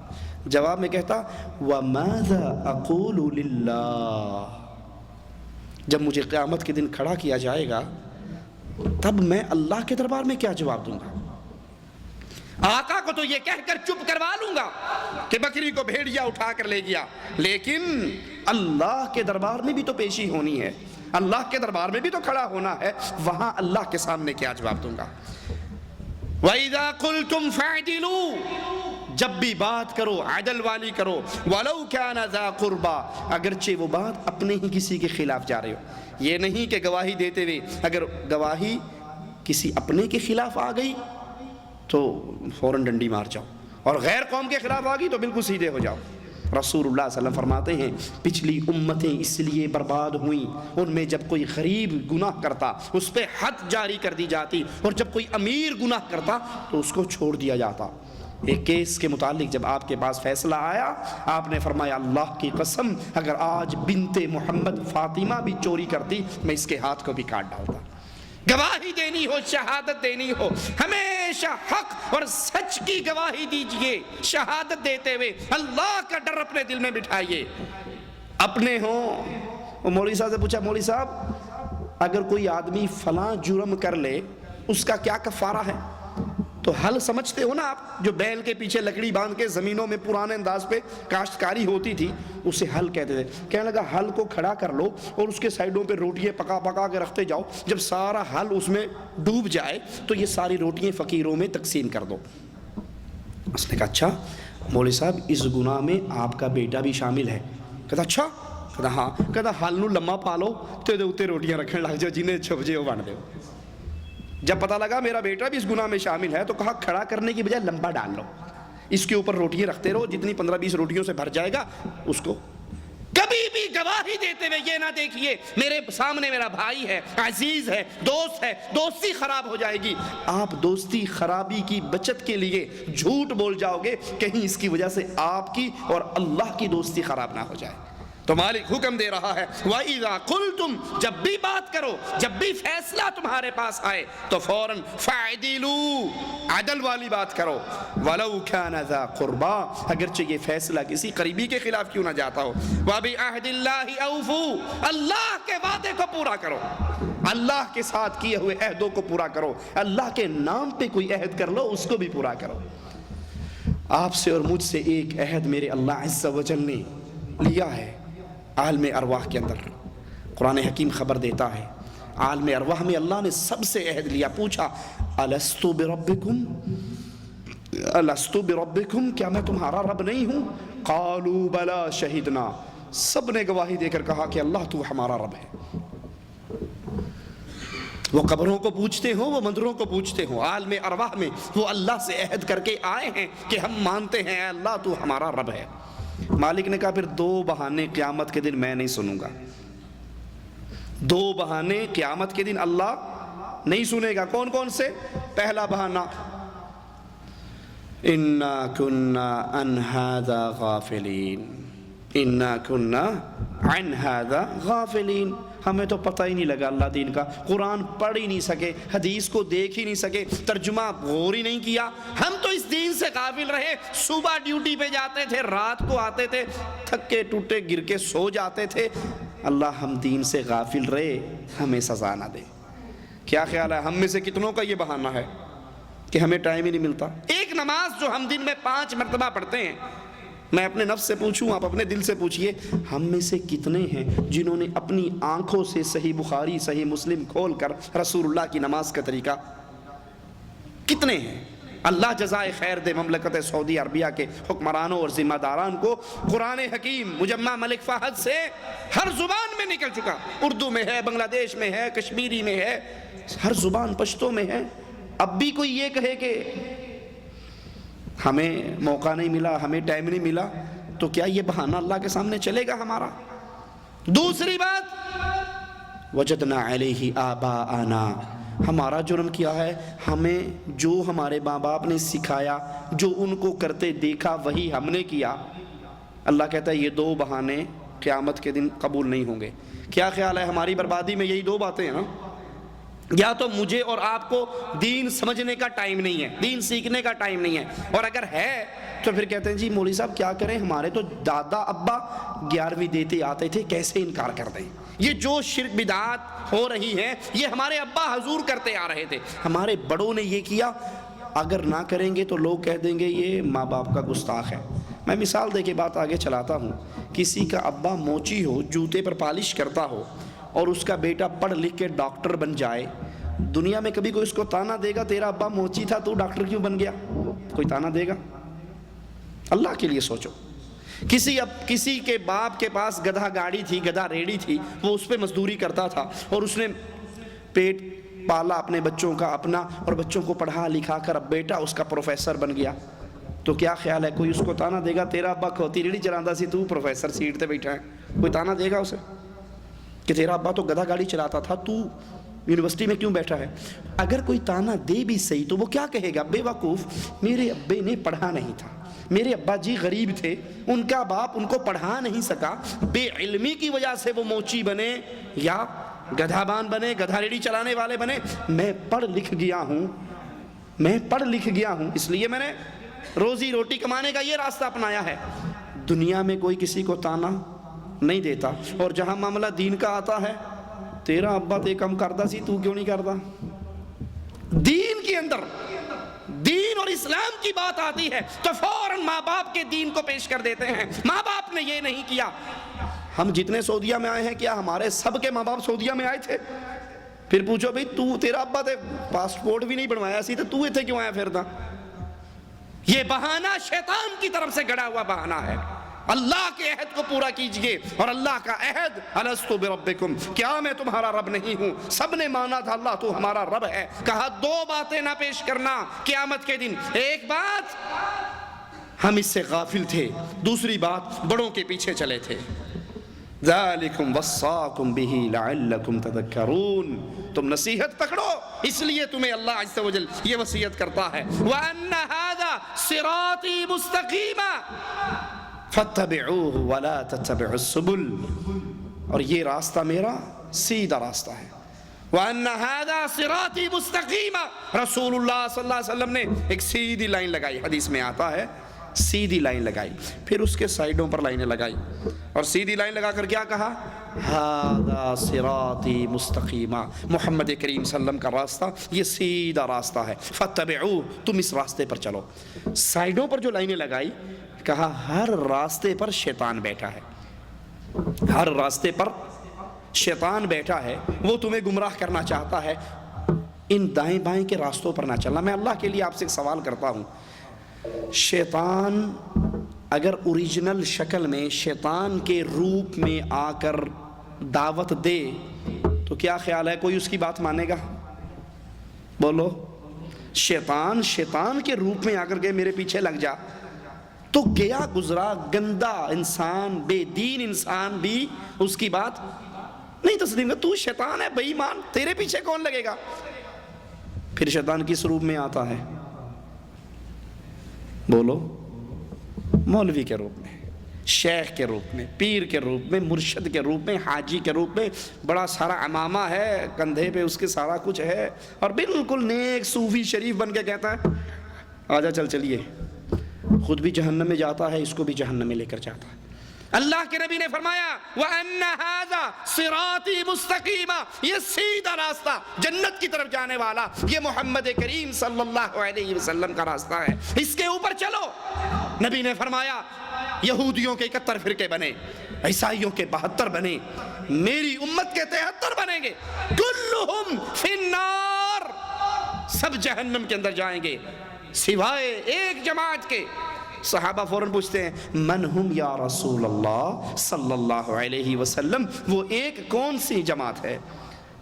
جواب میں کہتا وَمَاذَا أَقُولُ لِلَّهِ، جب مجھے قیامت کے دن کھڑا کیا جائے گا تب میں اللہ کے دربار میں کیا جواب دوں گا؟ آقا کو تو یہ کہہ کر چپ کروا لوں گا کہ بکری کو بھیڑیا اٹھا کر لے گیا، لیکن اللہ کے دربار میں بھی تو پیشی ہونی ہے۔ اللہ کے دربار میں بھی تو کھڑا ہونا ہے, وہاں اللہ کے سامنے کیا جواب دوں گا؟ وَإِذَا قُلْتُمْ فَاعْدِلُوا, جب بھی بات کرو عدل والی کرو, وَلَوْ كَانَ ذَا قُرْبَى, اگرچہ وہ بات اپنے ہی کسی کے خلاف جا رہے ہو. یہ نہیں کہ گواہی دیتے ہوئے اگر گواہی کسی اپنے کے خلاف آ گئی تو فوراً ڈنڈی مار جاؤ, اور غیر قوم کے خلاف آ گئی تو بالکل سیدھے ہو جاؤ. رسول اللہ صلی اللہ علیہ وسلم فرماتے ہیں پچھلی امتیں اس لیے برباد ہوئیں, ان میں جب کوئی غریب گناہ کرتا اس پہ حد جاری کر دی جاتی, اور جب کوئی امیر گناہ کرتا تو اس کو چھوڑ دیا جاتا. ایک کیس کے متعلق جب آپ کے پاس فیصلہ آیا, آپ نے فرمایا اللہ کی قسم اگر آج بنت محمد فاطمہ بھی چوری کرتی میں اس کے ہاتھ کو بھی کاٹ ڈالتا. گواہی دینی ہو, شہادت دینی ہو, ہمیشہ حق اور سچ کی گواہی دیجئے. شہادت دیتے ہوئے اللہ کا ڈر اپنے دل میں بٹھائیے. اپنے ہوں, وہ مولوی صاحب سے پوچھا مولوی صاحب اگر کوئی آدمی فلاں جرم کر لے اس کا کیا کفارہ ہے؟ تو حل سمجھتے ہو نا آپ, جو بیل کے پیچھے لکڑی باندھ کے زمینوں میں پرانے انداز پہ کاشتکاری ہوتی تھی اسے حل کہتے تھے. کہنے لگا حل کو کھڑا کر لو اور اس کے سائیڈوں پہ روٹیاں پکا پکا کے رکھتے جاؤ, جب سارا حل اس میں ڈوب جائے تو یہ ساری روٹیاں فقیروں میں تقسیم کر دو. اس نے کہا اچھا مولوی صاحب اس گناہ میں آپ کا بیٹا بھی شامل ہے؟ کہتا اچھا, کہتا ہاں, کہتا حل نو لمبا پالو تے دے اتے روٹیاں رکھنے لگ جاؤ, جنہیں چھپ جے وہ بن دے. جب پتہ لگا میرا بیٹا بھی اس گناہ میں شامل ہے تو کہا کھڑا کرنے کی بجائے لمبا ڈال لو, اس کے اوپر روٹیاں رکھتے رہو, جتنی 15-20 روٹیوں سے بھر جائے گا اس کو. کبھی بھی گواہی دیتے ہوئے یہ نہ دیکھیے میرے سامنے میرا بھائی ہے, عزیز ہے, دوست ہے, دوستی خراب ہو جائے گی. آپ دوستی خرابی کی بچت کے لیے جھوٹ بول جاؤ گے, کہیں اس کی وجہ سے آپ کی اور اللہ کی دوستی خراب نہ ہو جائے. تو مالک حکم دے رہا ہے وَإِذَا قُلْتُمْ, جب بھی بات کرو, جب بھی فیصلہ تمہارے پاس آئے تو فوراً فَاعْدِلُوا, عدل والی بات کرو. وَلَوْ كَانَ ذَا قُرْبَى, اگرچہ یہ فیصلہ کسی قریبی کے خلاف کیوں نہ جاتا ہو. وَبِعَهْدِ اللَّهِ أَوْفُوا, اللہ کے وعدے کو پورا کرو, اللہ کے ساتھ کیے ہوئے عہدوں کو پورا کرو. اللہ کے نام پہ کوئی عہد کر لو اس کو بھی پورا کرو. آپ سے اور مجھ سے ایک عہد میرے اللہ عز و جل نے لیا ہے عالم ارواح کے اندر. قرآن حکیم خبر دیتا ہے عالم ارواح میں اللہ نے سب سے عہد لیا. پوچھا الستو بربکم, الستو بربکم, کیا میں تمہارا رب نہیں ہوں؟ قالوا بلا شہدنا, سب نے گواہی دے کر کہا کہ اللہ تو ہمارا رب ہے. وہ قبروں کو پوچھتے ہوں, وہ مندروں کو پوچھتے ہوں, عالم ارواح میں وہ اللہ سے عہد کر کے آئے ہیں کہ ہم مانتے ہیں اے اللہ تو ہمارا رب ہے. مالک نے کہا پھر 2 بہانے قیامت کے دن میں نہیں سنوں گا. 2 بہانے قیامت کے دن اللہ نہیں سنے گا. کون کون سے؟ پہلا بہانہ انا کنا عن ھذا غافلین, انا کنا عن ھذا غافلین, ہمیں تو پتہ ہی نہیں لگا اللہ دین کا, قرآن پڑھ ہی نہیں سکے, حدیث کو دیکھ ہی نہیں سکے, ترجمہ غور ہی نہیں کیا, ہم تو اس دین سے غافل رہے. صبح ڈیوٹی پہ جاتے تھے, رات کو آتے تھے, تھکے ٹوٹے گر کے سو جاتے تھے. اللہ ہم دین سے غافل رہے, ہمیں سزا نہ دے. کیا خیال ہے ہم میں سے کتنوں کا یہ بہانہ ہے کہ ہمیں ٹائم ہی نہیں ملتا؟ ایک نماز جو ہم دن میں 5 مرتبہ پڑھتے ہیں, میں اپنے نفس سے پوچھوں, آپ اپنے دل سے پوچھئے, ہم میں سے کتنے ہیں جنہوں نے اپنی آنکھوں سے صحیح بخاری صحیح مسلم کھول کر رسول اللہ کی نماز کا طریقہ, کتنے ہیں؟ اللہ جزائے خیر دے مملکت سعودی عربیہ کے حکمرانوں اور ذمہ داران کو. قرآن حکیم مجمع ملک فہد سے ہر زبان میں نکل چکا, اردو میں ہے, بنگلہ دیش میں ہے, کشمیری میں ہے, ہر زبان پشتو میں ہے. اب بھی کوئی یہ کہے کہ ہمیں موقع نہیں ملا, ہمیں ٹائم نہیں ملا, تو کیا یہ بہانہ اللہ کے سامنے چلے گا ہمارا؟ دوسری بات وجدنا علیہ آباءنا, ہمارا جرم کیا ہے, ہمیں جو ہمارے ماں باپ نے سکھایا, جو ان کو کرتے دیکھا وہی ہم نے کیا. اللہ کہتا ہے یہ 2 بہانے قیامت کے دن قبول نہیں ہوں گے. کیا خیال ہے ہماری بربادی میں یہی 2 باتیں ہیں نا؟ یا تو مجھے اور آپ کو دین سمجھنے کا ٹائم نہیں ہے, دین سیکھنے کا ٹائم نہیں ہے, اور اگر ہے تو پھر کہتے ہیں جی مولوی صاحب کیا کریں, ہمارے تو دادا ابا 11ویں دیتے آتے تھے, کیسے انکار کر دیں. یہ جو شرک بدعات ہو رہی ہیں یہ ہمارے ابا حضور کرتے آ رہے تھے, ہمارے بڑوں نے یہ کیا, اگر نہ کریں گے تو لوگ کہہ دیں گے یہ ماں باپ کا گستاخ ہے. میں مثال دے کے بات آگے چلاتا ہوں. کسی کا ابا موچی ہو, جوتے پر پالش کرتا ہو, اور اس کا بیٹا پڑھ لکھ کے ڈاکٹر بن جائے، دنیا میں کبھی کوئی اس کو تانا دے گا تیرا ابا موچی تھا تو ڈاکٹر کیوں بن گیا؟ کوئی تانا دے گا؟ اللہ کے لیے سوچو. کسی کے باپ کے پاس گدھا گاڑی تھی، گدھا ریڑی تھی، وہ اس پہ مزدوری کرتا تھا اور اس نے پیٹ پالا اپنے بچوں کا اپنا اور بچوں کو پڑھا لکھا کر اب بیٹا اس کا پروفیسر بن گیا. تو کیا خیال ہے کوئی اس کو تانا دے گا تیرا ابا کھوتی ریڑھی چلاتا سی تو پروفیسر سیٹ تے بیٹھا ہے؟ کوئی تانا دے گا اسے کہ تیرا ابا تو گدھا گاڑی چلاتا تھا تو یونیورسٹی میں کیوں بیٹھا ہے؟ اگر کوئی تانا دے بھی صحیح تو وہ کیا کہے گا؟ بے وقوف، میرے ابے نے پڑھا نہیں تھا، میرے ابا جی غریب تھے، ان کا باپ ان کو پڑھا نہیں سکا، بے علمی کی وجہ سے وہ موچی بنے یا گدھا بان بنے، گدھا ریڑھی چلانے والے بنے. میں پڑھ لکھ گیا ہوں، اس لیے میں نے روزی روٹی کمانے کا یہ راستہ اپنایا ہے. دنیا میں کوئی کسی کو تانا نہیں دیتا، اور جہاں معاملہ دین کا آتا ہے تیرا ابا تے کم کردا سی تو کیوں نہیں کردا؟ دین کے اندر دین اور اسلام کی بات آتی ہے تو فوراً ماں باپ کے دین کو پیش کر دیتے ہیں. ماں باپ نے یہ نہیں کیا. ہم جتنے سعودیہ میں آئے ہیں کیا ہمارے سب کے ماں باپ سعودیہ میں آئے تھے؟ پھر پوچھو بھئی تیرا ابا تے پاسپورٹ بھی نہیں بنوایا سی تو ایتھے کیوں آیا پھردا؟ یہ بہانہ شیطان کی طرف سے گڑا ہوا بہانہ ہے. اللہ کے عہد کو پورا کیجئے، اور اللہ کا عہد الستُ بربکم، کیا میں تمہارا رب نہیں ہوں؟ سب نے مانا تھا اللہ تو ہمارا رب ہے. کہا دو باتیں نہ پیش کرنا قیامت کے دن. ایک بات ہم اس سے غافل تھے، دوسری بات بڑوں کے پیچھے چلے تھے. ذالکم وصاکم بہ لعلکم تذکرون، تم نصیحت پکڑو اس لیے تمہیں اللہ عز و جل یہ وصیت کرتا ہے. وَأَنَّ هَذَا صِرَاطِي مُسْتَقِيمًا فَاتَّبِعُوهُ وَلَا تَتَّبِعُوا السُّبُلَ، اور یہ راستہ میرا سیدھا راستہ ہے. وَأَنَّ هَذَا صِرَاطِي مُسْتَقِيمًا، رسول اللہ صلی اللہ علیہ وسلم نے ایک سیدھی لائن لگائی، حدیث میں آتا ہے سیدھی لائن لگائی، پھر اس کے سائیڈوں پر لائنیں لگائی، اور سیدھی لائن لگا کر کیا کہا؟ ہذا صراطی مستقیما، محمد کریم صلی اللہ علیہ وسلم کا راستہ یہ سیدھا راستہ ہے. فاتبعوہ، تم اس راستے پر چلو. سائیڈوں پر جو لائنیں لگائی، کہا ہر راستے پر شیطان بیٹھا ہے، ہر راستے پر شیطان بیٹھا ہے، وہ تمہیں گمراہ کرنا چاہتا ہے. ان دائیں بائیں کے راستوں پر نہ چلنا. میں اللہ کے لیے آپ سے ایک سوال کرتا ہوں، شیطان اگر اوریجنل شکل میں شیطان کے روپ میں آ کر دعوت دے تو کیا خیال ہے کوئی اس کی بات مانے گا؟ بولو. شیطان کے روپ میں آ کر کے میرے پیچھے لگ جا تو گیا گزرا گندا انسان، بے دین انسان بھی اس کی بات نہیں تسلیم کرتا. تو شیطان ہے، بے ایمان، تیرے پیچھے کون لگے گا؟ پھر شیطان کس روپ میں آتا ہے؟ بولو. مولوی کے روپ میں، شیخ کے روپ میں، پیر کے روپ میں، مرشد کے روپ میں، حاجی کے روپ میں، بڑا سارا عمامہ ہے کندھے پہ اس کے سارا کچھ ہے، اور بالکل نیک صوفی شریف بن کے کہتا ہے آجا چلیے. خود بھی جہنم میں جاتا ہے، اس کو بھی جہنم میں لے کر جاتا ہے. اللہ کے نبی نے فرمایا وَأَنَّ هَذَا صِرَاطِي مُسْتَقِيمًا، یہ سیدھا راستہ جنت کی طرف جانے والا یہ محمد کریم صلی اللہ علیہ وسلم کا راستہ ہے، اس کے اوپر چلو. نبی نے فرمایا یہودیوں کے 71 فرقے بنے، عیسائیوں کے 72 بنے، میری امت کے 73 بنیں گے، کلہم فی النار، سب جہنم کے اندر جائیں گے سوائے ایک جماعت کے. صحابہ فوراً پوچھتے ہیں من ہم یا رسول اللہ صلی اللہ علیہ وسلم، وہ ایک کون سی جماعت ہے،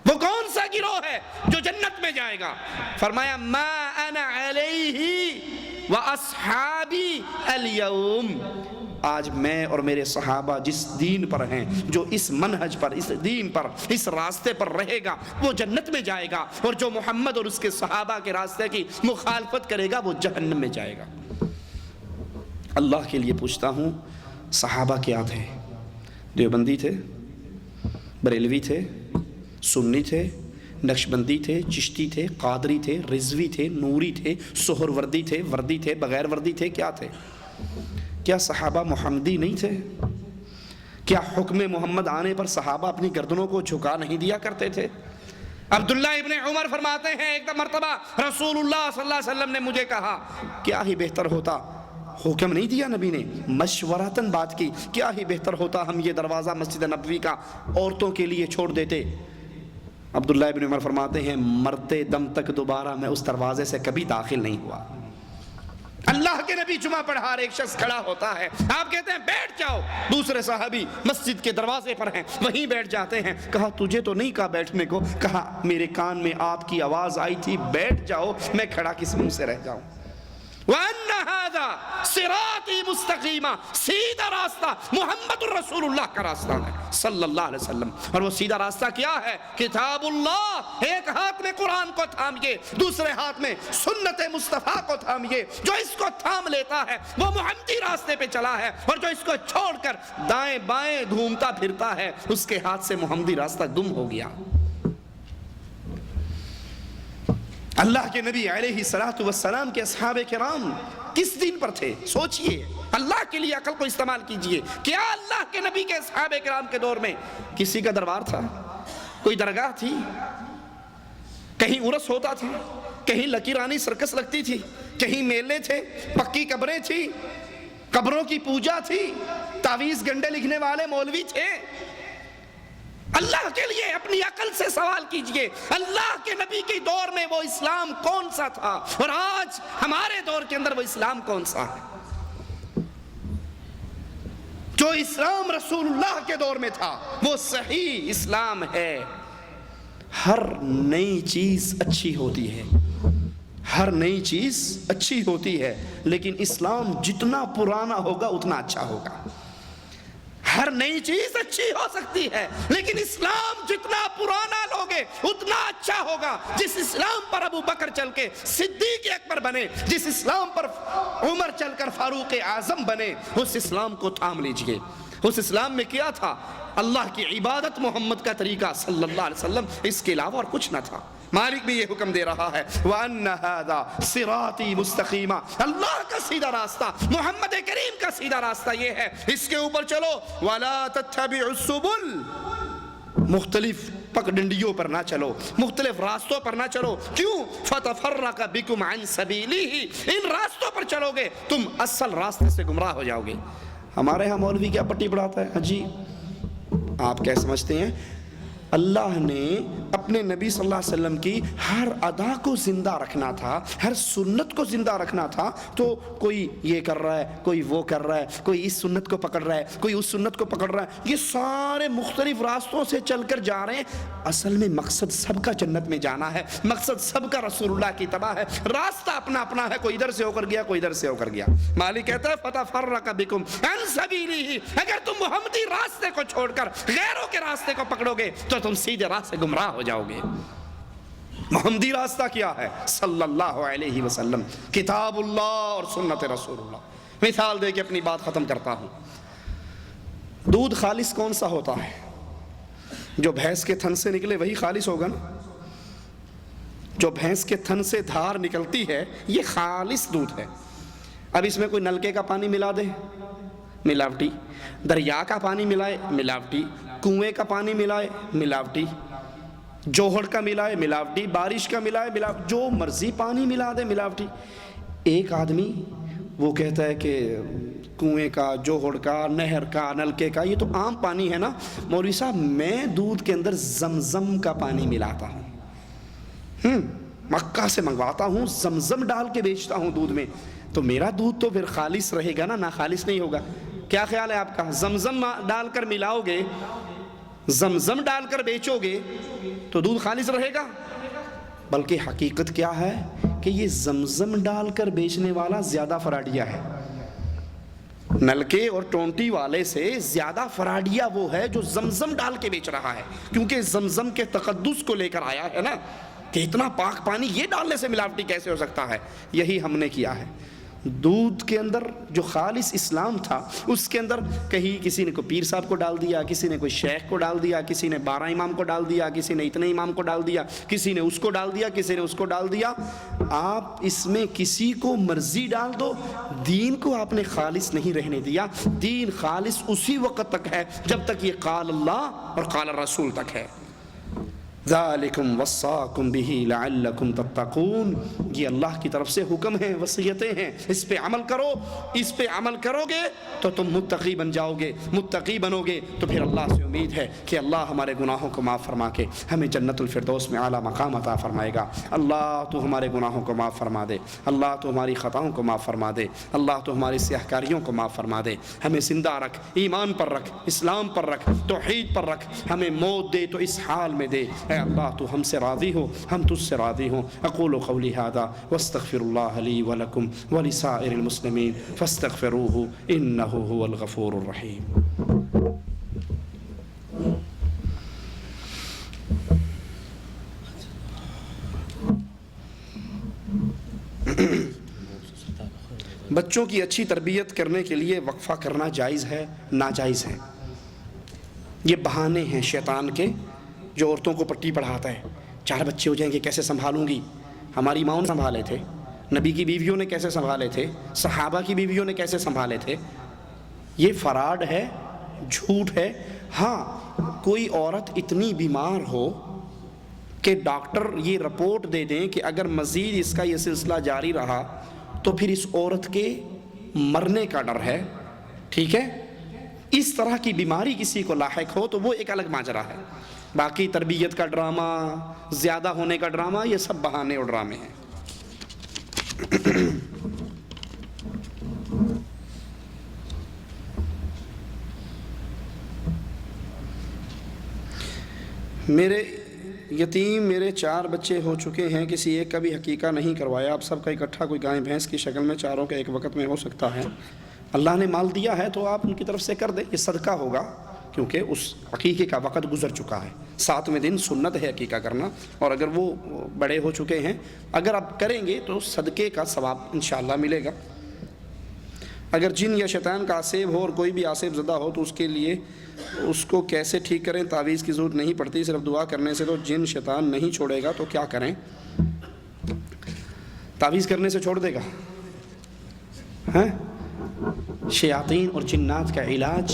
وہ کون سا گروہ ہے جو جنت میں جائے گا؟ فرمایا ما انا علیہ واصحابی اليوم، آج میں اور میرے صحابہ جس دین پر ہیں، جو اس منہج پر، اس دین پر، اس راستے پر رہے گا وہ جنت میں جائے گا، اور جو محمد اور اس کے صحابہ کے راستے کی مخالفت کرے گا وہ جہنم میں جائے گا. اللہ کے لیے پوچھتا ہوں صحابہ کیا تھے؟ دیوبندی تھے، بریلوی تھے، سنی تھے، نقشبندی تھے، چشتی تھے، قادری تھے، رضوی تھے، نوری تھے، سہر وردی تھے، وردی تھے، بغیر وردی تھے، کیا تھے؟ کیا صحابہ محمدی نہیں تھے؟ کیا حکم محمد آنے پر صحابہ اپنی گردنوں کو جھکا نہیں دیا کرتے تھے؟ عبداللہ ابن عمر فرماتے ہیں ایک مرتبہ رسول اللہ صلی اللہ علیہ وسلم نے مجھے کہا کیا ہی بہتر ہوتا حکم نہیں دیا نبی نے، مشورتاً بات کی، کیا ہی بہتر ہوتا ہم یہ دروازہ مسجد نبوی کا عورتوں کے لیے چھوڑ دیتے۔ عبداللہ ابن عمر فرماتے ہیں مرتے دم تک دوبارہ میں اس دروازے سے کبھی داخل نہیں ہوا۔ اللہ کے نبی جمعہ پڑھا رہے، ایک شخص کھڑا ہوتا ہے، آپ کہتے ہیں بیٹھ جاؤ، دوسرے صحابی مسجد کے دروازے پر ہیں، وہیں بیٹھ جاتے ہیں۔ کہا تجھے تو نہیں کہا بیٹھنے کو، کہا میرے کان میں آپ کی آواز آئی تھی بیٹھ جاؤ، میں کھڑا کس منہ سے رہ جاؤں۔ وَأَنَّ هَذَا صِرَاطِي مُسْتَقِيمًا، سیدھا راستہ محمد الرسول اللہ کا راستہ ہے صلی اللہ علیہ وسلم۔ اور وہ سیدھا راستہ کیا ہے؟ کتاب اللہ، ایک ہاتھ میں قرآن کو تھامیے، دوسرے ہاتھ میں سنت مصطفیٰ کو تھامیے۔ جو اس کو تھام لیتا ہے وہ محمدی راستے پہ چلا ہے، اور جو اس کو چھوڑ کر دائیں بائیں گھومتا پھرتا ہے اس کے ہاتھ سے محمدی راستہ گم ہو گیا۔ اللہ کے نبی علیہ السلام کے اصحاب کرام کس دین پر تھے؟ سوچئے، اللہ کے لیے عقل کو استعمال کیجئے۔ کیا اللہ کے نبی کے اصحاب کرام کے دور میں کسی کا دربار تھا؟ کوئی درگاہ تھی؟ کہیں عرس ہوتا تھا؟ کہیں لکیرانی سرکس لگتی تھی؟ کہیں میلے تھے؟ پکی قبریں تھی؟ قبروں کی پوجا تھی؟ تعویذ گنڈے لکھنے والے مولوی تھے؟ اللہ کے لیے اپنی عقل سے سوال کیجئے، اللہ کے نبی کے دور میں وہ اسلام کون سا تھا، اور آج ہمارے دور کے اندر وہ اسلام کون سا ہے؟ جو اسلام رسول اللہ کے دور میں تھا وہ صحیح اسلام ہے۔ ہر نئی چیز اچھی ہوتی ہے، ہر نئی چیز اچھی ہوتی ہے، لیکن اسلام جتنا پرانا ہوگا اتنا اچھا ہوگا۔ ہر نئی چیز اچھی ہو سکتی ہے، لیکن اسلام جتنا پرانا لوگے اتنا اچھا ہوگا۔ جس اسلام پر ابو بکر چل کے صدیق اکبر بنے، جس اسلام پر عمر چل کر فاروق اعظم بنے، اس اسلام کو تھام لیجئے۔ اس اسلام میں کیا تھا؟ اللہ کی عبادت، محمد کا طریقہ صلی اللہ علیہ وسلم، اس کے علاوہ اور کچھ نہ تھا۔ مالک بھی یہ حکم دے رہا ہے وَأَنَّ هَذَا صِرَاطِي مُسْتَقِيمًا، اللہ کا سیدھا راستہ، محمد کریم کا سیدھا راستہ یہ ہے، اس کے اوپر چلو۔ وَلَا تَتَّبِعُوا السُّبُلَ، مختلف پگڈنڈیوں پر نہ چلو، مختلف راستوں پر نہ چلو۔ کیوں؟ فَتَفَرَّقَ بِكُمْ عَنْ سَبِيلِهِ، ان راستوں پر چلو گے تم اصل راستے سے گمراہ ہو جاؤ گے۔ ہمارے ہاں مولوی کیا پٹی پڑھاتا ہے؟ جی آپ کیا سمجھتے ہیں؟ اللہ نے اپنے نبی صلی اللہ علیہ وسلم کی ہر ادا کو زندہ رکھنا تھا، ہر سنت کو زندہ رکھنا تھا، تو کوئی یہ کر رہا ہے، کوئی وہ کر رہا ہے، کوئی اس سنت کو پکڑ رہا ہے، کوئی اس سنت کو پکڑ رہا ہے، یہ سارے مختلف راستوں سے چل کر جا رہے ہیں۔ اصل میں مقصد سب کا جنت میں جانا ہے، مقصد سب کا رسول اللہ کی اتباع ہے، راستہ اپنا اپنا ہے، کوئی ادھر سے ہو کر گیا، کوئی ادھر سے ہو کر گیا۔ مالک کہتا ہے فَتَفَرَّقَ بِكُمْ عَنْ سَبِيلِهِ، اگر تم محمدی راستے کو چھوڑ کر غیروں کے راستے کو پکڑو گے تو تم سیدھے راہ سے گمراہ ہو جاؤ گے۔ محمدی راستہ کیا ہے؟ صلی اللہ علیہ وسلم، کتاب اللہ اور سنت رسول اللہ۔ مثال دے کے اپنی بات ختم کرتا ہوں۔ دودھ خالص کون سا ہوتا ہے؟ جو بھینس کے تھن سے نکلے وہی خالص ہوگا نا۔ جو بھینس کے تھن سے دھار نکلتی ہے یہ خالص دودھ ہے۔ اب اس میں کوئی نلکے کا پانی ملا دے، ملاوٹی، دریا کا پانی ملائے، ملاوٹی، کنویں کا پانی ملائے، ملاوٹی، جوہر کا ملائے، ملاوٹی، بارش کا ملائے، ملاوٹی، جو مرضی پانی ملا دے، ملاوٹی۔ ایک آدمی وہ کہتا ہے کہ کنویں کا، جوہر کا، نہر کا، نلکے کا یہ تو عام پانی ہے نا مولوی صاحب، میں دودھ کے اندر زمزم کا پانی ملاتا ہوں، مکہ سے منگواتا ہوں، زمزم ڈال کے بیچتا ہوں دودھ میں، تو میرا دودھ تو پھر خالص رہے گا نا خالص نہیں ہوگا۔ کیا خیال ہے آپ کا؟ زمزم ڈال کر ملاؤ گے، زمزم ڈال کر بیچو گے تو دودھ خالص رہے گا؟ بلکہ حقیقت کیا ہے کہ یہ زمزم ڈال کر بیچنے والا زیادہ فراڈیا ہے۔ نلکے اور ٹونٹی والے سے زیادہ فراڈیا وہ ہے جو زمزم ڈال کے بیچ رہا ہے، کیونکہ زمزم کے تقدس کو لے کر آیا ہے نا کہ اتنا پاک پانی یہ ڈالنے سے ملاوٹی کیسے ہو سکتا ہے۔ یہی ہم نے کیا ہے۔ دودھ کے اندر جو خالص اسلام تھا اس کے اندر کہیں کسی نے کوئی پیر صاحب کو ڈال دیا، کسی نے کوئی شیخ کو ڈال دیا، کسی نے 12 امام کو ڈال دیا، کسی نے اتنے امام کو ڈال دیا، کسی نے اس کو ڈال دیا، کسی نے اس کو ڈال دیا۔ آپ اس میں کسی کو مرضی ڈال دو، دین کو آپ نے خالص نہیں رہنے دیا۔ دین خالص اسی وقت تک ہے جب تک یہ قال اللہ اور قال الرسول تک ہے۔ ذالکم وصاکم بہ لعلکم تتقون، یہ اللہ کی طرف سے حکم ہیں، وصیتیں ہیں، اس پہ عمل کرو، اس پہ عمل کرو گے تو تم متقی بن جاؤ گے، متقی بنو گے تو پھر اللہ سے امید ہے کہ اللہ ہمارے گناہوں کو معاف فرما کے ہمیں جنت الفردوس میں اعلیٰ مقام عطا فرمائے گا۔ اللہ تو ہمارے گناہوں کو معاف فرما دے، اللہ تو ہماری خطاؤں کو معاف فرما دے، اللہ تو ہماری سیاہ کاریوں کو معاف فرما دے، ہمیں زندہ رکھ، ایمان پر رکھ، اسلام پر رکھ، توحید پر رکھ، ہمیں موت دے تو اس حال میں دے۔ اے اللہ تو ہم سے راضی ہو، ہم تجھ سے راضی ہوں۔ اقول قولی ھذا واستغفر اللہ لی ولکم ولسائر المسلمین فاستغفروہ انہ هو الغفور الرحیم۔ بچوں کی اچھی تربیت کرنے کے لیے وقفہ کرنا جائز ہے ناجائز ہے؟ یہ بہانے ہیں شیطان کے، جو عورتوں کو پٹی پڑھاتا ہے، 4 بچے ہو جائیں گے کیسے سنبھالوں گی؟ ہماری ماؤں نے سنبھالے تھے، نبی کی بیویوں نے کیسے سنبھالے تھے، صحابہ کی بیویوں نے کیسے سنبھالے تھے۔ یہ فراڈ ہے، جھوٹ ہے۔ ہاں کوئی عورت اتنی بیمار ہو کہ ڈاکٹر یہ رپورٹ دے دیں کہ اگر مزید اس کا یہ سلسلہ جاری رہا تو پھر اس عورت کے مرنے کا ڈر ہے، ٹھیک ہے، اس طرح کی بیماری کسی کو لاحق ہو تو وہ ایک الگ ماجرا ہے۔ باقی تربیت کا ڈرامہ، زیادہ ہونے کا ڈرامہ، یہ سب بہانے اور ڈرامے ہیں۔ میرے 4 بچے ہو چکے ہیں، کسی ایک کا بھی حقیقہ نہیں کروایا، اب سب کا اکٹھا کوئی گائے بھینس کی شکل میں 4 کا ایک وقت میں ہو سکتا ہے۔ اللہ نے مال دیا ہے تو آپ ان کی طرف سے کر دیں، یہ صدقہ ہوگا، کیونکہ اس عقیقے کا وقت گزر چکا ہے۔ 7ویں دن سنت ہے عقیقہ کرنا، اور اگر وہ بڑے ہو چکے ہیں، اگر آپ کریں گے تو صدقے کا ثواب انشاءاللہ ملے گا۔ اگر جن یا شیطان کا آسیب ہو اور کوئی بھی آسیب زدہ ہو تو اس کے لیے اس کو کیسے ٹھیک کریں؟ تعویذ کی ضرورت نہیں پڑتی، صرف دعا کرنے سے تو جن شیطان نہیں چھوڑے گا، تو کیا کریں؟ تعویذ کرنے سے چھوڑ دے گا؟ ہاں، شیاطین اور جنات کا علاج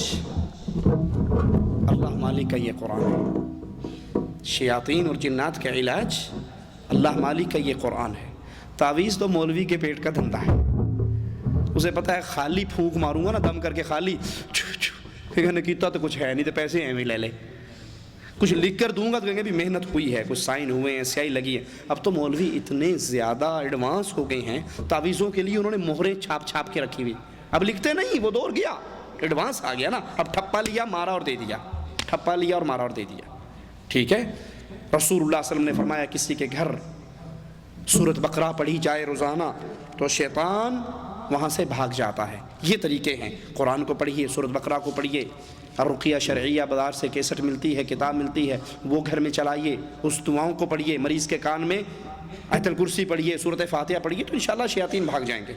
اللہ مالک کا یہ قرآن ہے۔ شیاطین اور جنات کا علاج اللہ مالک کا یہ قرآن ہے۔ تعویذ تو مولوی کے پیٹ کا دھندا ہے، اسے پتہ ہے خالی پھونک ماروں گا نا، دم کر کے خالی نے کیتا تو کچھ ہے نہیں، تو پیسے ہیں لے لے، کچھ لکھ کر دوں گا تو کہیں گے بھی محنت ہوئی ہے، کچھ سائن ہوئے ہیں، سیاہی لگی ہے۔ اب تو مولوی اتنے زیادہ ایڈوانس ہو گئے ہیں، تعویذوں کے لیے انہوں نے مہریں چھاپ کے رکھی ہوئی، اب لکھتے نہیں، وہ دور گیا، ایڈوانس آ گیا نا، اب ٹھپا لیا مارا اور دے دیا، ٹھپا لیا اور مارا اور دے دیا، ٹھیک ہے۔ رسول اللہ صلی اللہ علیہ وسلم نے فرمایا کسی کے گھر سورۃ بقرہ پڑھی جائے روزانہ تو شیطان وہاں سے بھاگ جاتا ہے۔ یہ طریقے ہیں، قرآن کو پڑھیے، سورۃ بقرہ کو پڑھیے، رقیہ شرعیہ بازار سے کیسٹ ملتی ہے، کتاب ملتی ہے، وہ گھر میں چلائیے، اس دعاؤں کو پڑھیے، مریض کے کان میں آیت الکرسی پڑھیے، سورۃ فاتحہ پڑھیے، تو انشاءاللہ شیاطین بھاگ جائیں گے۔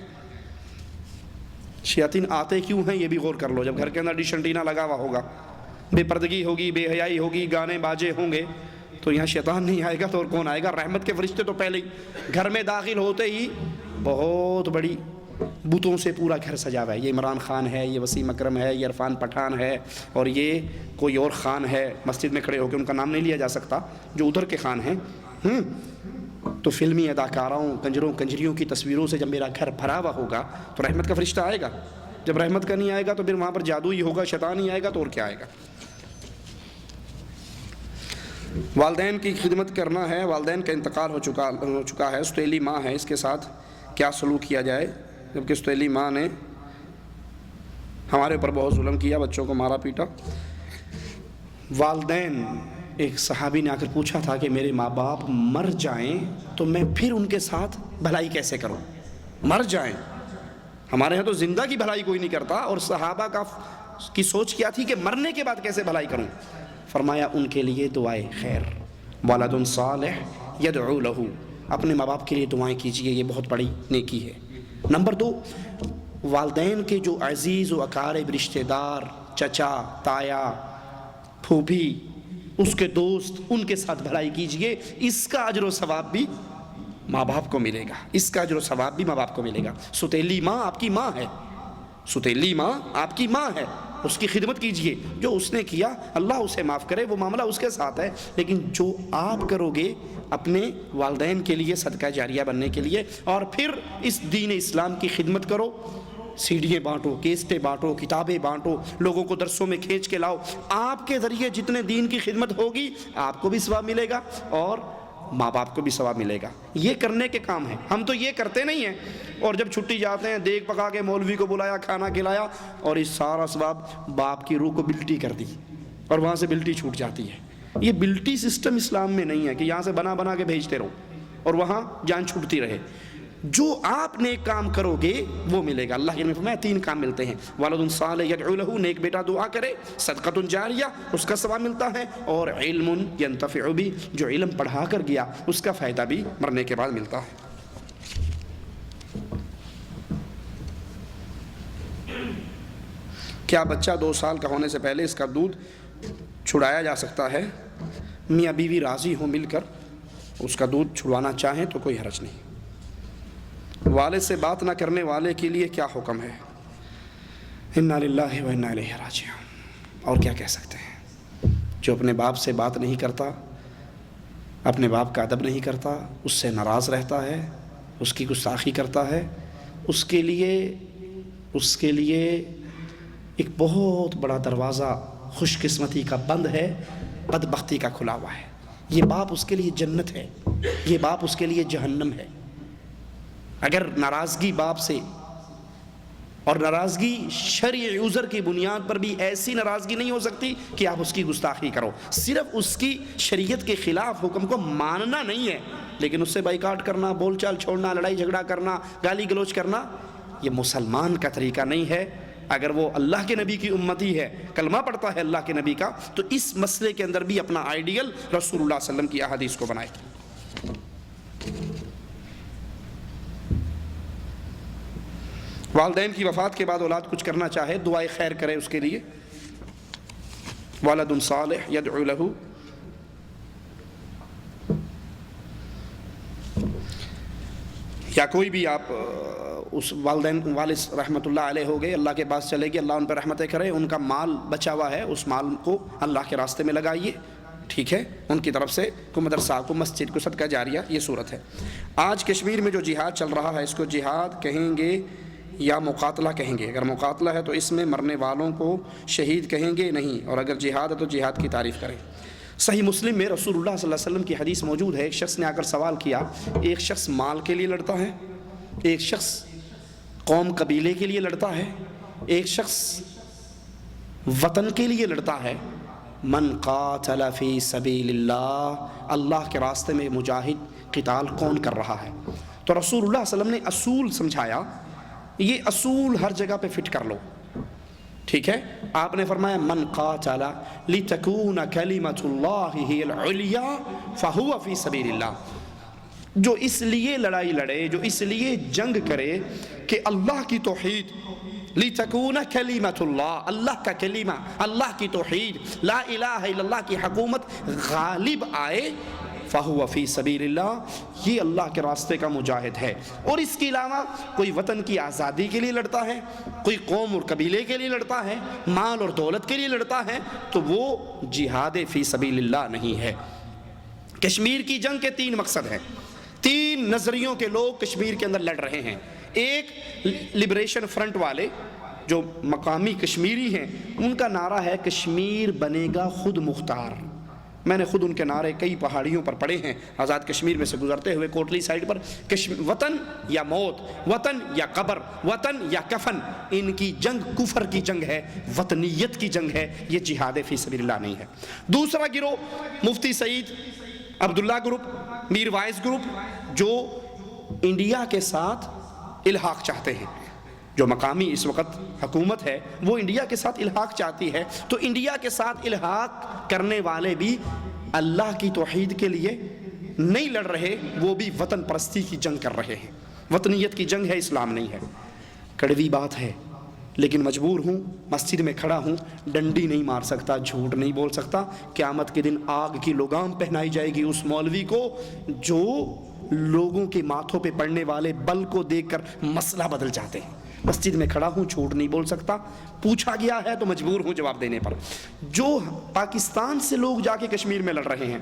شیاطین آتے کیوں ہیں یہ بھی غور کر لو۔ جب گھر کے اندر ڈش انٹینا لگا ہوا ہوگا، بے پردگی ہوگی، بے حیائی ہوگی، گانے باجے ہوں گے، تو یہاں شیطان نہیں آئے گا تو اور کون آئے گا؟ رحمت کے فرشتے تو پہلے ہی گھر میں داخل ہوتے ہی بہت بڑی بتوں سے پورا گھر سجا ہوا ہے، یہ عمران خان ہے، یہ وسیم اکرم ہے، یہ عرفان پٹھان ہے، اور یہ کوئی اور خان ہے، مسجد میں کھڑے ہو کے ان کا نام نہیں لیا جا سکتا، جو ادھر کے خان ہیں۔ تو فلمی اداکاراؤں، کنجروں کنجریوں کی تصویروں سے جب میرا گھر بھرا ہوا ہوگا تو رحمت کا فرشتہ آئے گا؟ جب رحمت کا نہیں آئے گا تو پھر وہاں پر جادو ہی ہوگا، شیطان ہی آئے گا، تو اور کیا آئے گا؟ والدین کی خدمت کرنا ہے، والدین کا انتقال ہو چکا ہے، سوتیلی ماں ہے، اس کے ساتھ کیا سلوک کیا جائے؟ جبکہ سوتیلی ماں نے ہمارے اوپر بہت ظلم کیا، بچوں کو مارا پیٹا۔ والدین، ایک صحابی نے آ کر پوچھا تھا کہ میرے ماں باپ مر جائیں تو میں پھر ان کے ساتھ بھلائی کیسے کروں؟ مر جائیں، ہمارے ہاں تو زندہ کی بھلائی کوئی نہیں کرتا، اور صحابہ کی سوچ کیا تھی کہ مرنے کے بعد کیسے بھلائی کروں؟ فرمایا ان کے لیے دعائے خیر، ولد صالح یدعو لہ، اپنے ماں باپ کے لیے دعائیں کیجئے، یہ بہت بڑی نیکی ہے۔ نمبر 2، والدین کے جو عزیز و اقارب رشتہ دار، چچا، تایا، پھوپھی، اس کے دوست، ان کے ساتھ بھلائی کیجئے، اس کا اجر و ثواب بھی ماں باپ کو ملے گا، اس کا اجر و ثواب بھی ماں باپ کو ملے گا۔ سوتیلی ماں آپ کی ماں ہے، سوتیلی ماں آپ کی ماں ہے، اس کی خدمت کیجئے. جو اس نے کیا اللہ اسے معاف کرے، وہ معاملہ اس کے ساتھ ہے. لیکن جو آپ کرو گے اپنے والدین کے لیے صدقہ جاریہ بننے کے لیے، اور پھر اس دین اسلام کی خدمت کرو، سیڈیاں بانٹو، کیسٹیں بانٹو، کتابیں بانٹو، لوگوں کو درسوں میں کھینچ کے لاؤ. آپ کے ذریعے جتنے دین کی خدمت ہوگی آپ کو بھی ثواب ملے گا اور ماں باپ کو بھی ثواب ملے گا. یہ کرنے کے کام ہیں. ہم تو یہ کرتے نہیں ہیں، اور جب چھٹی جاتے ہیں دیگ پکا کے مولوی کو بلایا، کھانا کھلایا، اور اس سارا ثواب باپ کی روح کو بلٹی کر دی اور وہاں سے بلٹی چھوٹ جاتی ہے. یہ بلٹی سسٹم اسلام میں نہیں ہے کہ یہاں سے بنا بنا کے بھیجتے رہو اور وہاں جان چھوٹتی رہے. جو آپ نیک کام کرو گے وہ ملے گا. اللہ کے نبی نے فرمایا 3 کام ملتے ہیں: ولد صالح یدعو لہ، نیک بیٹا دعا کرے، صدقۃ جاریہ، اس کا ثواب ملتا ہے، اور علم ینتفع بہ، جو علم پڑھا کر گیا اس کا فائدہ بھی مرنے کے بعد ملتا ہے. کیا بچہ 2 سال کا ہونے سے پہلے اس کا دودھ چھڑایا جا سکتا ہے؟ میاں بیوی راضی ہوں مل کر اس کا دودھ چھڑوانا چاہیں تو کوئی حرج نہیں. والد سے بات نہ کرنے والے کے لیے کیا حکم ہے؟ انا للہ و انا الیہ راجعون. اور کیا کہہ سکتے ہیں؟ جو اپنے باپ سے بات نہیں کرتا، اپنے باپ کا ادب نہیں کرتا، اس سے ناراض رہتا ہے، اس کی گستاخی کرتا ہے، اس کے لیے ایک بہت بڑا دروازہ خوش قسمتی کا بند ہے، بدبختی کا کھلا ہوا ہے. یہ باپ اس کے لیے جنت ہے، یہ باپ اس کے لیے جہنم ہے. اگر ناراضگی باپ سے، اور ناراضگی شرعی عذر کی بنیاد پر بھی ایسی ناراضگی نہیں ہو سکتی کہ آپ اس کی گستاخی کرو. صرف اس کی شریعت کے خلاف حکم کو ماننا نہیں ہے، لیکن اس سے بائیکاٹ کرنا، بول چال چھوڑنا، لڑائی جھگڑا کرنا، گالی گلوچ کرنا، یہ مسلمان کا طریقہ نہیں ہے. اگر وہ اللہ کے نبی کی امتی ہے، کلمہ پڑھتا ہے اللہ کے نبی کا، تو اس مسئلے کے اندر بھی اپنا آئیڈیل رسول اللہ صلی اللہ علیہ وسلم کی احادیث کو بنائے. والدین کی وفات کے بعد اولاد کچھ کرنا چاہے، دعائے خیر کرے اس کے لیے. ولد صالح یدعو لہ، یا کوئی بھی آپ اس والد رحمۃ اللہ علیہ ہو گئے، اللہ کے پاس چلے گئے، اللہ ان پر رحمتیں کرے، ان کا مال بچا ہوا ہے، اس مال کو اللہ کے راستے میں لگائیے. ٹھیک ہے، ان کی طرف سے کوئی مدرسہ، کو مسجد، کو صدقہ جاریہ، یہ صورت ہے. آج کشمیر میں جو جہاد چل رہا ہے، اس کو جہاد کہیں گے یا مقاتلہ کہیں گے؟ اگر مقاتلہ ہے تو اس میں مرنے والوں کو شہید کہیں گے نہیں، اور اگر جہاد ہے تو جہاد کی تعریف کریں. صحیح مسلم میں رسول اللہ صلی اللہ علیہ وسلم کی حدیث موجود ہے. ایک شخص نے آ کر سوال کیا، ایک شخص مال کے لیے لڑتا ہے، ایک شخص قوم قبیلے کے لیے لڑتا ہے، ایک شخص وطن کے لیے لڑتا ہے. من قاتل فی سبیل اللہ، اللہ کے راستے میں مجاہد قتال کون کر رہا ہے؟ تو رسول اللہ صلی اللہ علیہ وسلم نے اصول سمجھایا. یہ اصول ہر جگہ پہ فٹ کر لو. ٹھیک ہے، آپ نے فرمایا من قاتل لتکون کلمۃ اللہ ہی العلیٰ فہو فی سبیل اللہ. جو اس لیے لڑائی لڑے، جو اس لیے جنگ کرے کہ اللہ کی توحید، لتکون کلمۃ اللہ، اللہ کا کلمہ، اللہ کی توحید، لا الہ الا اللہ کی حکومت غالب آئے، فہو فی سبیل اللہ، یہ اللہ کے راستے کا مجاہد ہے. اور اس کے علاوہ کوئی وطن کی آزادی کے لیے لڑتا ہے، کوئی قوم اور قبیلے کے لیے لڑتا ہے، مال اور دولت کے لیے لڑتا ہے، تو وہ جہاد فی سبیل اللہ نہیں ہے. کشمیر کی جنگ کے 3 مقصد ہیں. 3 نظریوں کے لوگ کشمیر کے اندر لڑ رہے ہیں. ایک لبریشن فرنٹ والے جو مقامی کشمیری ہیں، ان کا نعرہ ہے کشمیر بنے گا خود مختار. میں نے خود ان کے نعرے کئی پہاڑیوں پر پڑھے ہیں آزاد کشمیر میں سے گزرتے ہوئے، کوٹلی سائڈ پر. وطن یا موت، وطن یا قبر، وطن یا کفن. ان کی جنگ کفر کی جنگ ہے، وطنیت کی جنگ ہے، یہ جہاد فی سبیل اللہ نہیں ہے. دوسرا گروہ مفتی سعید عبداللہ گروپ، میر وائز گروپ، جو انڈیا کے ساتھ الحاق چاہتے ہیں. جو مقامی اس وقت حکومت ہے وہ انڈیا کے ساتھ الحاق چاہتی ہے، تو انڈیا کے ساتھ الحاق کرنے والے بھی اللہ کی توحید کے لیے نہیں لڑ رہے، وہ بھی وطن پرستی کی جنگ کر رہے ہیں. وطنیت کی جنگ ہے، اسلام نہیں ہے. کڑوی بات ہے لیکن مجبور ہوں، مسجد میں کھڑا ہوں، ڈنڈی نہیں مار سکتا، جھوٹ نہیں بول سکتا. قیامت کے دن آگ کی لگام پہنائی جائے گی اس مولوی کو جو لوگوں کے ماتھوں پہ پڑنے والے بل کو دیکھ کر مسئلہ بدل جاتے ہیں. مسجد میں کھڑا ہوں، جھوٹ نہیں بول سکتا، پوچھا گیا ہے تو مجبور ہوں جواب دینے پر۔ جو پاکستان سے لوگ جا کے کشمیر میں لڑ رہے ہیں،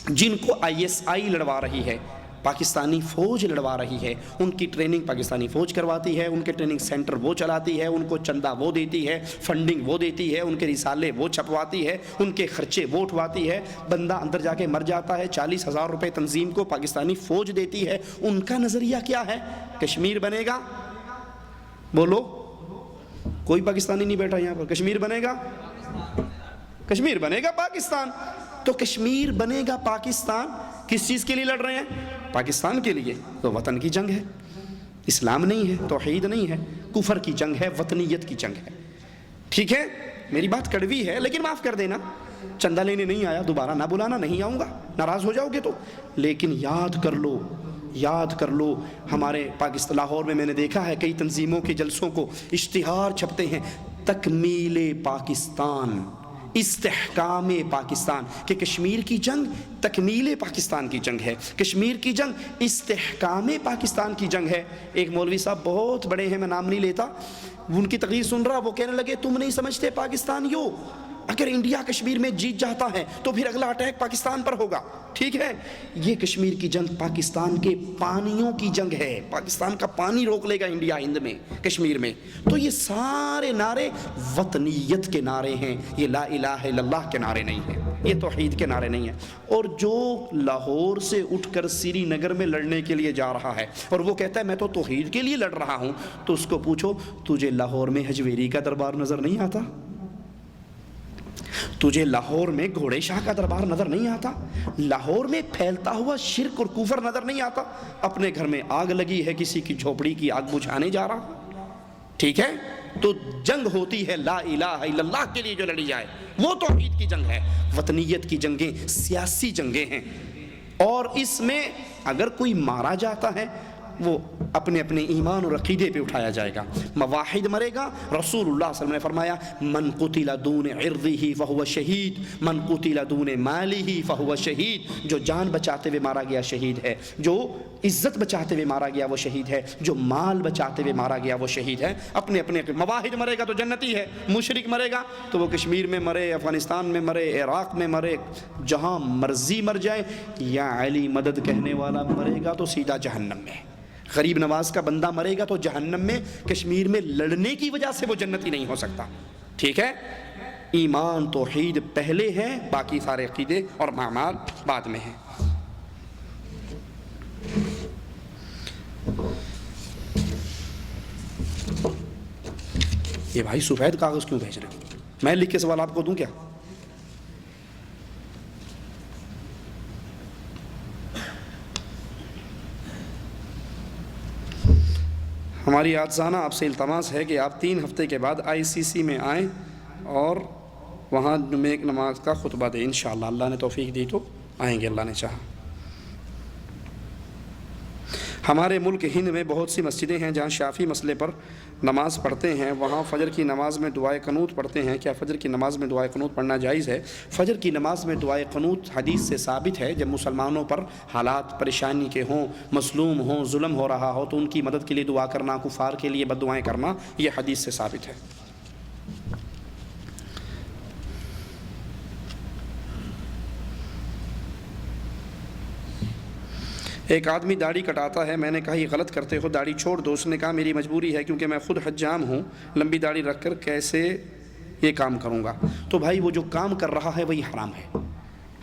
جن کو ISI لڑوا رہی ہے، پاکستانی فوج لڑوا رہی ہے، ان کی ٹریننگ پاکستانی فوج کرواتی ہے، ان کے ٹریننگ سینٹر وہ چلاتی ہے، ان کو چندہ وہ دیتی ہے، فنڈنگ وہ دیتی ہے، ان کے رسالے وہ چھپواتی ہے، ان کے خرچے وہ اٹھواتی ہے، بندہ اندر جا کے مر جاتا ہے، 40,000 روپے تنظیم کو پاکستانی فوج دیتی ہے۔ ان کا نظریہ کیا ہے؟ کشمیر بنے گا، بولو، کوئی پاکستانی نہیں بیٹھا یہاں پر، کشمیر بنے گا، کشمیر بنے گا پاکستان۔ تو کشمیر بنے گا پاکستان کس چیز کے لیے لڑ رہے ہیں؟ پاکستان کے لیے۔ تو وطن کی جنگ ہے، اسلام نہیں ہے، توحید نہیں ہے، کفر کی جنگ ہے، وطنیت کی جنگ ہے۔ ٹھیک ہے، میری بات کڑوی ہے لیکن معاف کر دینا، چندہ لینے نہیں آیا، دوبارہ نہ بلانا، نہیں آؤں گا، ناراض ہو جاؤ گے تو۔ لیکن یاد کر لو، یاد کر لو، ہمارے پاکستان لاہور میں نے دیکھا ہے کئی تنظیموں کے جلسوں کو اشتہار چھپتے ہیں، تکمیل پاکستان، استحکام پاکستان، کہ کشمیر کی جنگ تکمیل پاکستان کی جنگ ہے، کشمیر کی جنگ استحکام پاکستان کی جنگ ہے۔ ایک مولوی صاحب بہت بڑے ہیں، میں نام نہیں لیتا، ان کی تقریر سن رہا، وہ کہنے لگے تم نہیں سمجھتے پاکستان یو، اگر انڈیا کشمیر میں جیت جاتا ہے تو پھر اگلا اٹیک پاکستان پر ہوگا۔ ٹھیک ہے، یہ کشمیر کی جنگ پاکستان کے پانیوں کی جنگ ہے، پاکستان کا پانی روک لے گا انڈیا ہند میں، کشمیر میں۔ تو یہ سارے نعرے وطنیت کے نعرے ہیں، یہ لا الہ الا اللہ کے نعرے نہیں ہیں، یہ توحید کے نعرے نہیں ہیں۔ اور جو لاہور سے اٹھ کر سری نگر میں لڑنے کے لیے جا رہا ہے اور وہ کہتا ہے میں تو توحید کے لیے لڑ رہا ہوں، تو اس کو پوچھو تجھے لاہور میں حجویری کا دربار نظر نہیں آتا؟ تجھے لاہور میں گھوڑے شاہ کا دربار نظر نہیں آتا؟ لاہور میں پھیلتا ہوا شرک اور کفر نظر نہیں آتا؟ اپنے گھر میں آگ لگی ہے، کسی کی جھوپڑی کی آگ بجھانے جا رہا۔ ٹھیک ہے، تو جنگ ہوتی ہے لا الہ الا اللہ کے لیے جو لڑی جائے، وہ توحید کی جنگ ہے۔ وطنیت کی جنگیں سیاسی جنگیں ہیں، اور اس میں اگر کوئی مارا جاتا ہے وہ اپنے اپنے ایمان اور عقیدے پہ اٹھایا جائے گا۔ مواحد مرے گا، رسول اللہ صلی اللہ علیہ وسلم نے فرمایا من قتل دون عرضه فهو شہید، من قتل دون ماله فهو شہید، جو جان بچاتے ہوئے مارا گیا شہید ہے، جو عزت بچاتے ہوئے مارا گیا وہ شہید ہے، جو مال بچاتے ہوئے مارا گیا وہ شہید ہے۔ اپنے اپنے مواحد مرے گا تو جنتی ہے، مشرک مرے گا تو وہ کشمیر میں مرے، افغانستان میں مرے، عراق میں مرے، جہاں مرضی مر جائے، یا علی مدد کہنے والا مرے گا تو سیدھا جہنم میں، غریب نواز کا بندہ مرے گا تو جہنم میں، کشمیر میں لڑنے کی وجہ سے وہ جنتی نہیں ہو سکتا۔ ٹھیک ہے، ایمان توحید پہلے ہے، باقی سارے عقیدے اور اعمال بعد میں ہیں۔ یہ بھائی سفید کاغذ کیوں بھیج رہے ہیں؟ میں لکھ کے سوال آپ کو دوں کیا؟ ہماری عاجزانہ آپ سے التماس ہے کہ آپ 3 ہفتے کے بعد ICC میں آئیں اور وہاں جمعہ ایک نماز کا خطبہ دیں انشاءاللہ، اللہ نے توفیق دی تو آئیں گے، اللہ نے چاہا۔ ہمارے ملک ہند میں بہت سی مسجدیں ہیں جہاں شافعی مسئلے پر نماز پڑھتے ہیں، وہاں فجر کی نماز میں دعائے قنوت پڑھتے ہیں، کیا فجر کی نماز میں دعائے قنوت پڑھنا جائز ہے؟ فجر کی نماز میں دعائے قنوت حدیث سے ثابت ہے، جب مسلمانوں پر حالات پریشانی کے ہوں، مظلوم ہوں، ظلم ہو رہا ہو تو ان کی مدد کے لیے دعا کرنا، کفار کے لیے بد دعائیں کرنا، یہ حدیث سے ثابت ہے۔ ایک آدمی داڑھی کٹاتا ہے، میں نے کہا یہ غلط کرتے ہو، داڑھی چھوڑ دو۔ اس نے کہا میری مجبوری ہے کیونکہ میں خود حجام ہوں، لمبی داڑھی رکھ کر کیسے یہ کام کروں گا؟ تو بھائی وہ جو کام کر رہا ہے وہی حرام ہے۔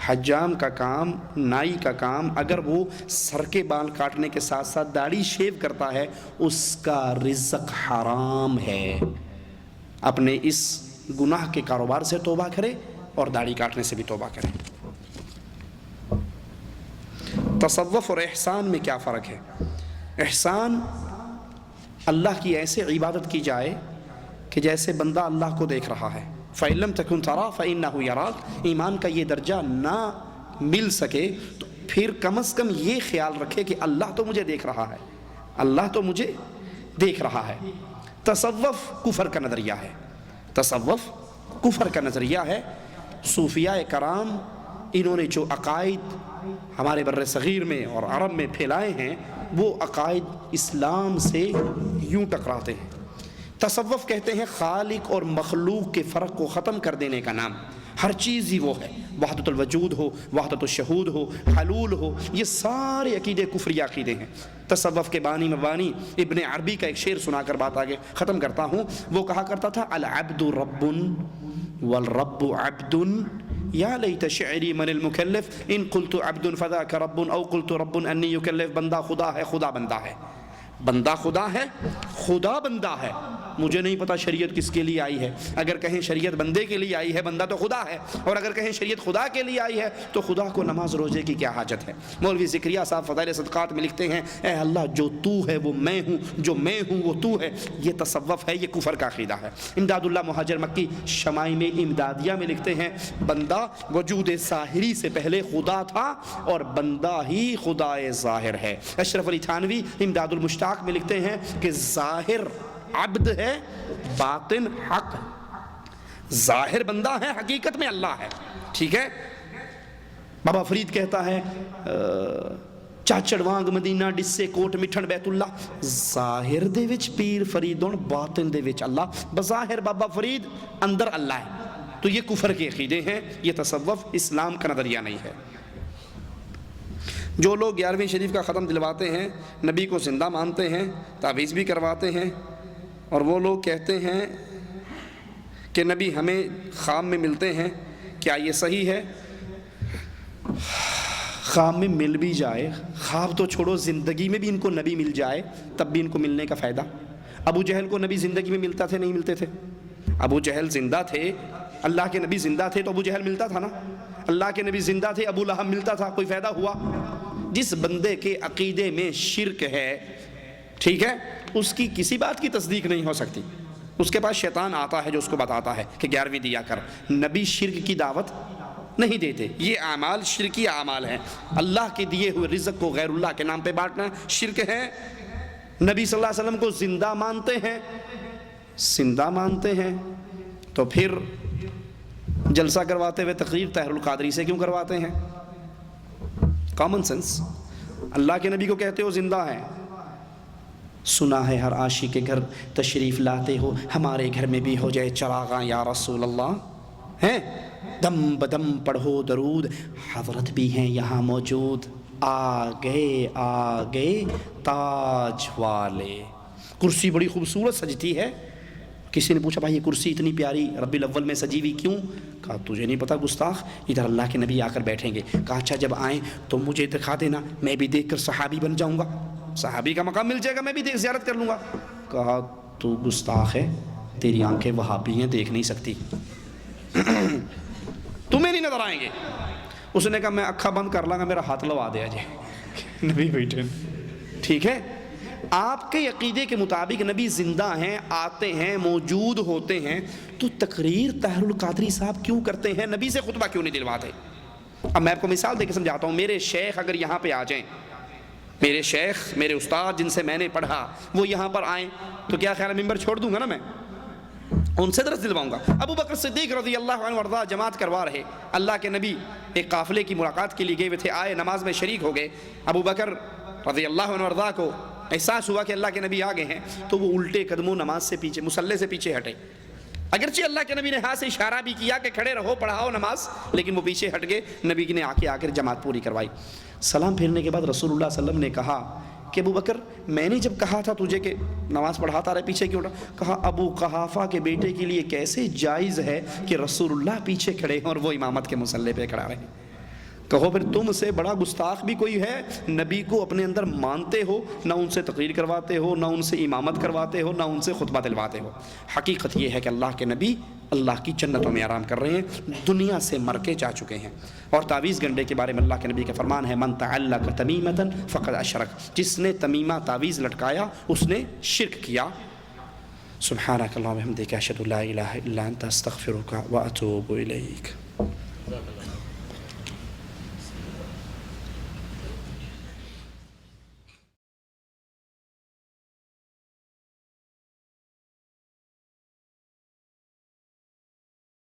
حجام کا کام، نائی کا کام، اگر وہ سر کے بال کاٹنے کے ساتھ ساتھ داڑھی شیو کرتا ہے، اس کا رزق حرام ہے۔ اپنے اس گناہ کے کاروبار سے توبہ کرے اور داڑھی کاٹنے سے بھی توبہ کرے۔ تصوف اور احسان میں کیا فرق ہے؟ احسان اللہ کی ایسے عبادت کی جائے کہ جیسے بندہ اللہ کو دیکھ رہا ہے۔ فَإِن لَمْ تَكُنْ تَرَاهُ فَإِنَّهُ يَرَاكَ۔ ایمان کا یہ درجہ نہ مل سکے تو پھر کم از کم یہ خیال رکھے کہ اللہ تو مجھے دیکھ رہا ہے، اللہ تو مجھے دیکھ رہا ہے۔ تصوف کفر کا نظریہ ہے، تصوف کفر کا نظریہ ہے۔ صوفیاء کرام انہوں نے جو عقائد ہمارے بر صغیر میں اور عرب میں پھیلائے ہیں وہ عقائد اسلام سے یوں ٹکراتے ہیں۔ تصوف کہتے ہیں خالق اور مخلوق کے فرق کو ختم کر دینے کا نام، ہر چیز ہی وہ ہے، وحدت الوجود ہو، وحدت الشہود ہو، حلول ہو، یہ سارے عقیدے کفری عقیدے ہیں۔ تصوف کے بانی مبانی ابن عربی کا ایک شعر سنا کر بات آگے ختم کرتا ہوں۔ وہ کہا کرتا تھا العبد رب والرب عبد یا لیت شعری من المکلف ان قلت عبد فذاک رب او قلت رب انی یکلف۔ بندہ خدا ہے، خدا بندہ ہے، بندہ خدا ہے، خدا بندہ ہے۔ مجھے نہیں پتا شریعت کس کے لیے آئی ہے، اگر کہیں شریعت بندے کے لیے آئی ہے بندہ تو خدا ہے، اور اگر کہیں شریعت خدا کے لیے آئی ہے تو خدا کو نماز روزے کی کیا حاجت ہے۔ مولوی زکریا صاحب فضائل صدقات میں لکھتے ہیں اے اللہ جو تو ہے وہ میں ہوں، جو میں ہوں وہ تو ہے۔ یہ تصوف ہے، یہ کفر کا عقیدہ ہے۔ امداد اللہ مہاجر مکی شمائم امدادیہ میں لکھتے ہیں بندہ وجود ظاہری سے پہلے خدا تھا اور بندہ ہی خدا ظاہر ہے۔ اشرف علی تھانوی امداد المشتاق میں لکھتے ہیں کہ ظاہر عبد ہے، باطن حق، ظاہر بندہ ہے، حقیقت میں اللہ ہے۔ ٹھیک ہے۔ بابا فرید کہتا ہے چاچڑ وانگ مدینہ ڈسے کوٹ مٹھن بیت اللہ، ظاہر دے وچ پیر فریدون، باطن دے وچ اللہ، بظاہر بابا فرید اندر اللہ ہے۔ تو یہ کفر کے عقیدے ہیں، یہ تصوف اسلام کا نظریہ نہیں ہے۔ جو لوگ 11ویں شریف کا ختم دلواتے ہیں، نبی کو زندہ مانتے ہیں، تعویذ بھی کرواتے ہیں، اور وہ لوگ کہتے ہیں کہ نبی ہمیں خواب میں ملتے ہیں، کیا یہ صحیح ہے؟ خواب میں مل بھی جائے، خواب تو چھوڑو، زندگی میں بھی ان کو نبی مل جائے تب بھی ان کو ملنے کا فائدہ۔ ابو جہل کو نبی زندگی میں ملتا تھے نہیں ملتے تھے؟ ابو جہل زندہ تھے، اللہ کے نبی زندہ تھے تو ابو جہل ملتا تھا نا، اللہ کے نبی زندہ تھے، ابو لہب ملتا تھا، کوئی فائدہ ہوا؟ جس بندے کے عقیدے میں شرک ہے، ٹھیک ہے، اس کی کسی بات کی تصدیق نہیں ہو سکتی۔ اس کے پاس شیطان آتا ہے جو اس کو بتاتا ہے کہ 11ویں دیا کر۔ نبی شرک کی دعوت نہیں دیتے، یہ اعمال شرکی اعمال ہیں۔ اللہ کے دیے ہوئے رزق کو غیر اللہ کے نام پہ بانٹنا شرک ہے۔ نبی صلی اللہ علیہ وسلم کو زندہ مانتے ہیں، زندہ مانتے ہیں تو پھر جلسہ کرواتے ہوئے تقریر طاہر القادری سے کیوں کرواتے ہیں؟ Common sense. اللہ کے نبی کو کہتے ہو زندہ ہے، سنا ہے ہر عاشق کے گھر تشریف لاتے ہو، ہمارے گھر میں بھی ہو جائے چراغاں یا رسول اللہ، ہیں دم بدم پڑھو درود، حضرت بھی ہیں یہاں موجود، آگے تاج والے۔ کرسی بڑی خوبصورت سجتی ہے۔ کسی نے پوچھا بھائی یہ کرسی اتنی پیاری ربیع الاول میں سجی ہوئی کیوں؟ کہا تجھے نہیں پتا گستاخ، ادھر اللہ کے نبی آ کر بیٹھیں گے۔ کہا اچھا جب آئیں تو مجھے دکھا دینا، میں بھی دیکھ کر صحابی بن جاؤں گا، صحابی کا مقام مل جائے گا، میں بھی زیارت کر لوں گا۔ کہا تو گستاخ ہے، تیری آنکھیں وہابی ہیں، دیکھ نہیں سکتی، تمہیں نہیں نظر آئیں گے۔ اس نے کہا میں اکھا بند کر لاں گا، میرا ہاتھ لوا دیا جی۔ نبی بیٹھے، ٹھیک ہے۔ آپ کے عقیدے کے مطابق نبی زندہ ہیں، آتے ہیں، موجود ہوتے ہیں، تو تقریر طاہر القادری صاحب کیوں کرتے ہیں؟ نبی سے خطبہ کیوں نہیں دلواتے؟ اب میں آپ کو مثال دے کے سمجھاتا ہوں۔ میرے شیخ اگر یہاں پہ آ جائیں، میرے شیخ، میرے استاد جن سے میں نے پڑھا، وہ یہاں پر آئیں تو کیا خیال ہے ممبر چھوڑ دوں گا نا؟ میں ان سے درس دلواؤں گا۔ ابو بکر صدیق رضی اللہ عنہ وارضاہ جماعت کروا رہے، اللہ کے نبی ایک قافلے کی ملاقات کے لیے گئے ہوئے تھے، آئے نماز میں شریک ہو گئے۔ ابو بکر رضی اللہ عنہ وارضاہ کو احساس ہوا کہ اللہ کے نبی آ گئے ہیں، تو وہ الٹے قدموں نماز سے پیچھے، مصلی سے پیچھے ہٹے۔ اگرچہ اللہ کے نبی نے ہاتھ سے اشارہ بھی کیا کہ کھڑے رہو پڑھاؤ نماز، لیکن وہ پیچھے ہٹ گئے۔ نبی نے آ کر جماعت پوری کروائی۔ سلام پھیرنے کے بعد رسول اللہ صلی اللہ علیہ وسلم نے کہا کہ ابو بکر میں نے جب کہا تھا تجھے کہ نماز پڑھاتا رہے پیچھے کیوں اٹھا؟ کہا ابو قحافہ کے بیٹے کے لیے کیسے جائز ہے کہ رسول اللہ پیچھے کھڑے ہیں اور وہ امامت کے مصلی پہ کھڑا رہے؟ کہو پھر تم سے بڑا گستاخ بھی کوئی ہے؟ نبی کو اپنے اندر مانتے ہو، نہ ان سے تقریر کرواتے ہو، نہ ان سے امامت کرواتے ہو، نہ ان سے خطبہ دلواتے ہو۔ حقیقت یہ ہے کہ اللہ کے نبی اللہ کی جنتوں میں آرام کر رہے ہیں، دنیا سے مر کے جا چکے ہیں۔ اور تعویذ گنڈے کے بارے میں اللہ کے نبی کا فرمان ہے من تعلق تمیمۃ فقد اشرک، جس نے تمیمہ تعویذ لٹکایا اس نے شرک کیا۔ سبحانک اللہم وبحمدک اشہد ان لا الہ الا انت استغفرک واتوب الیک۔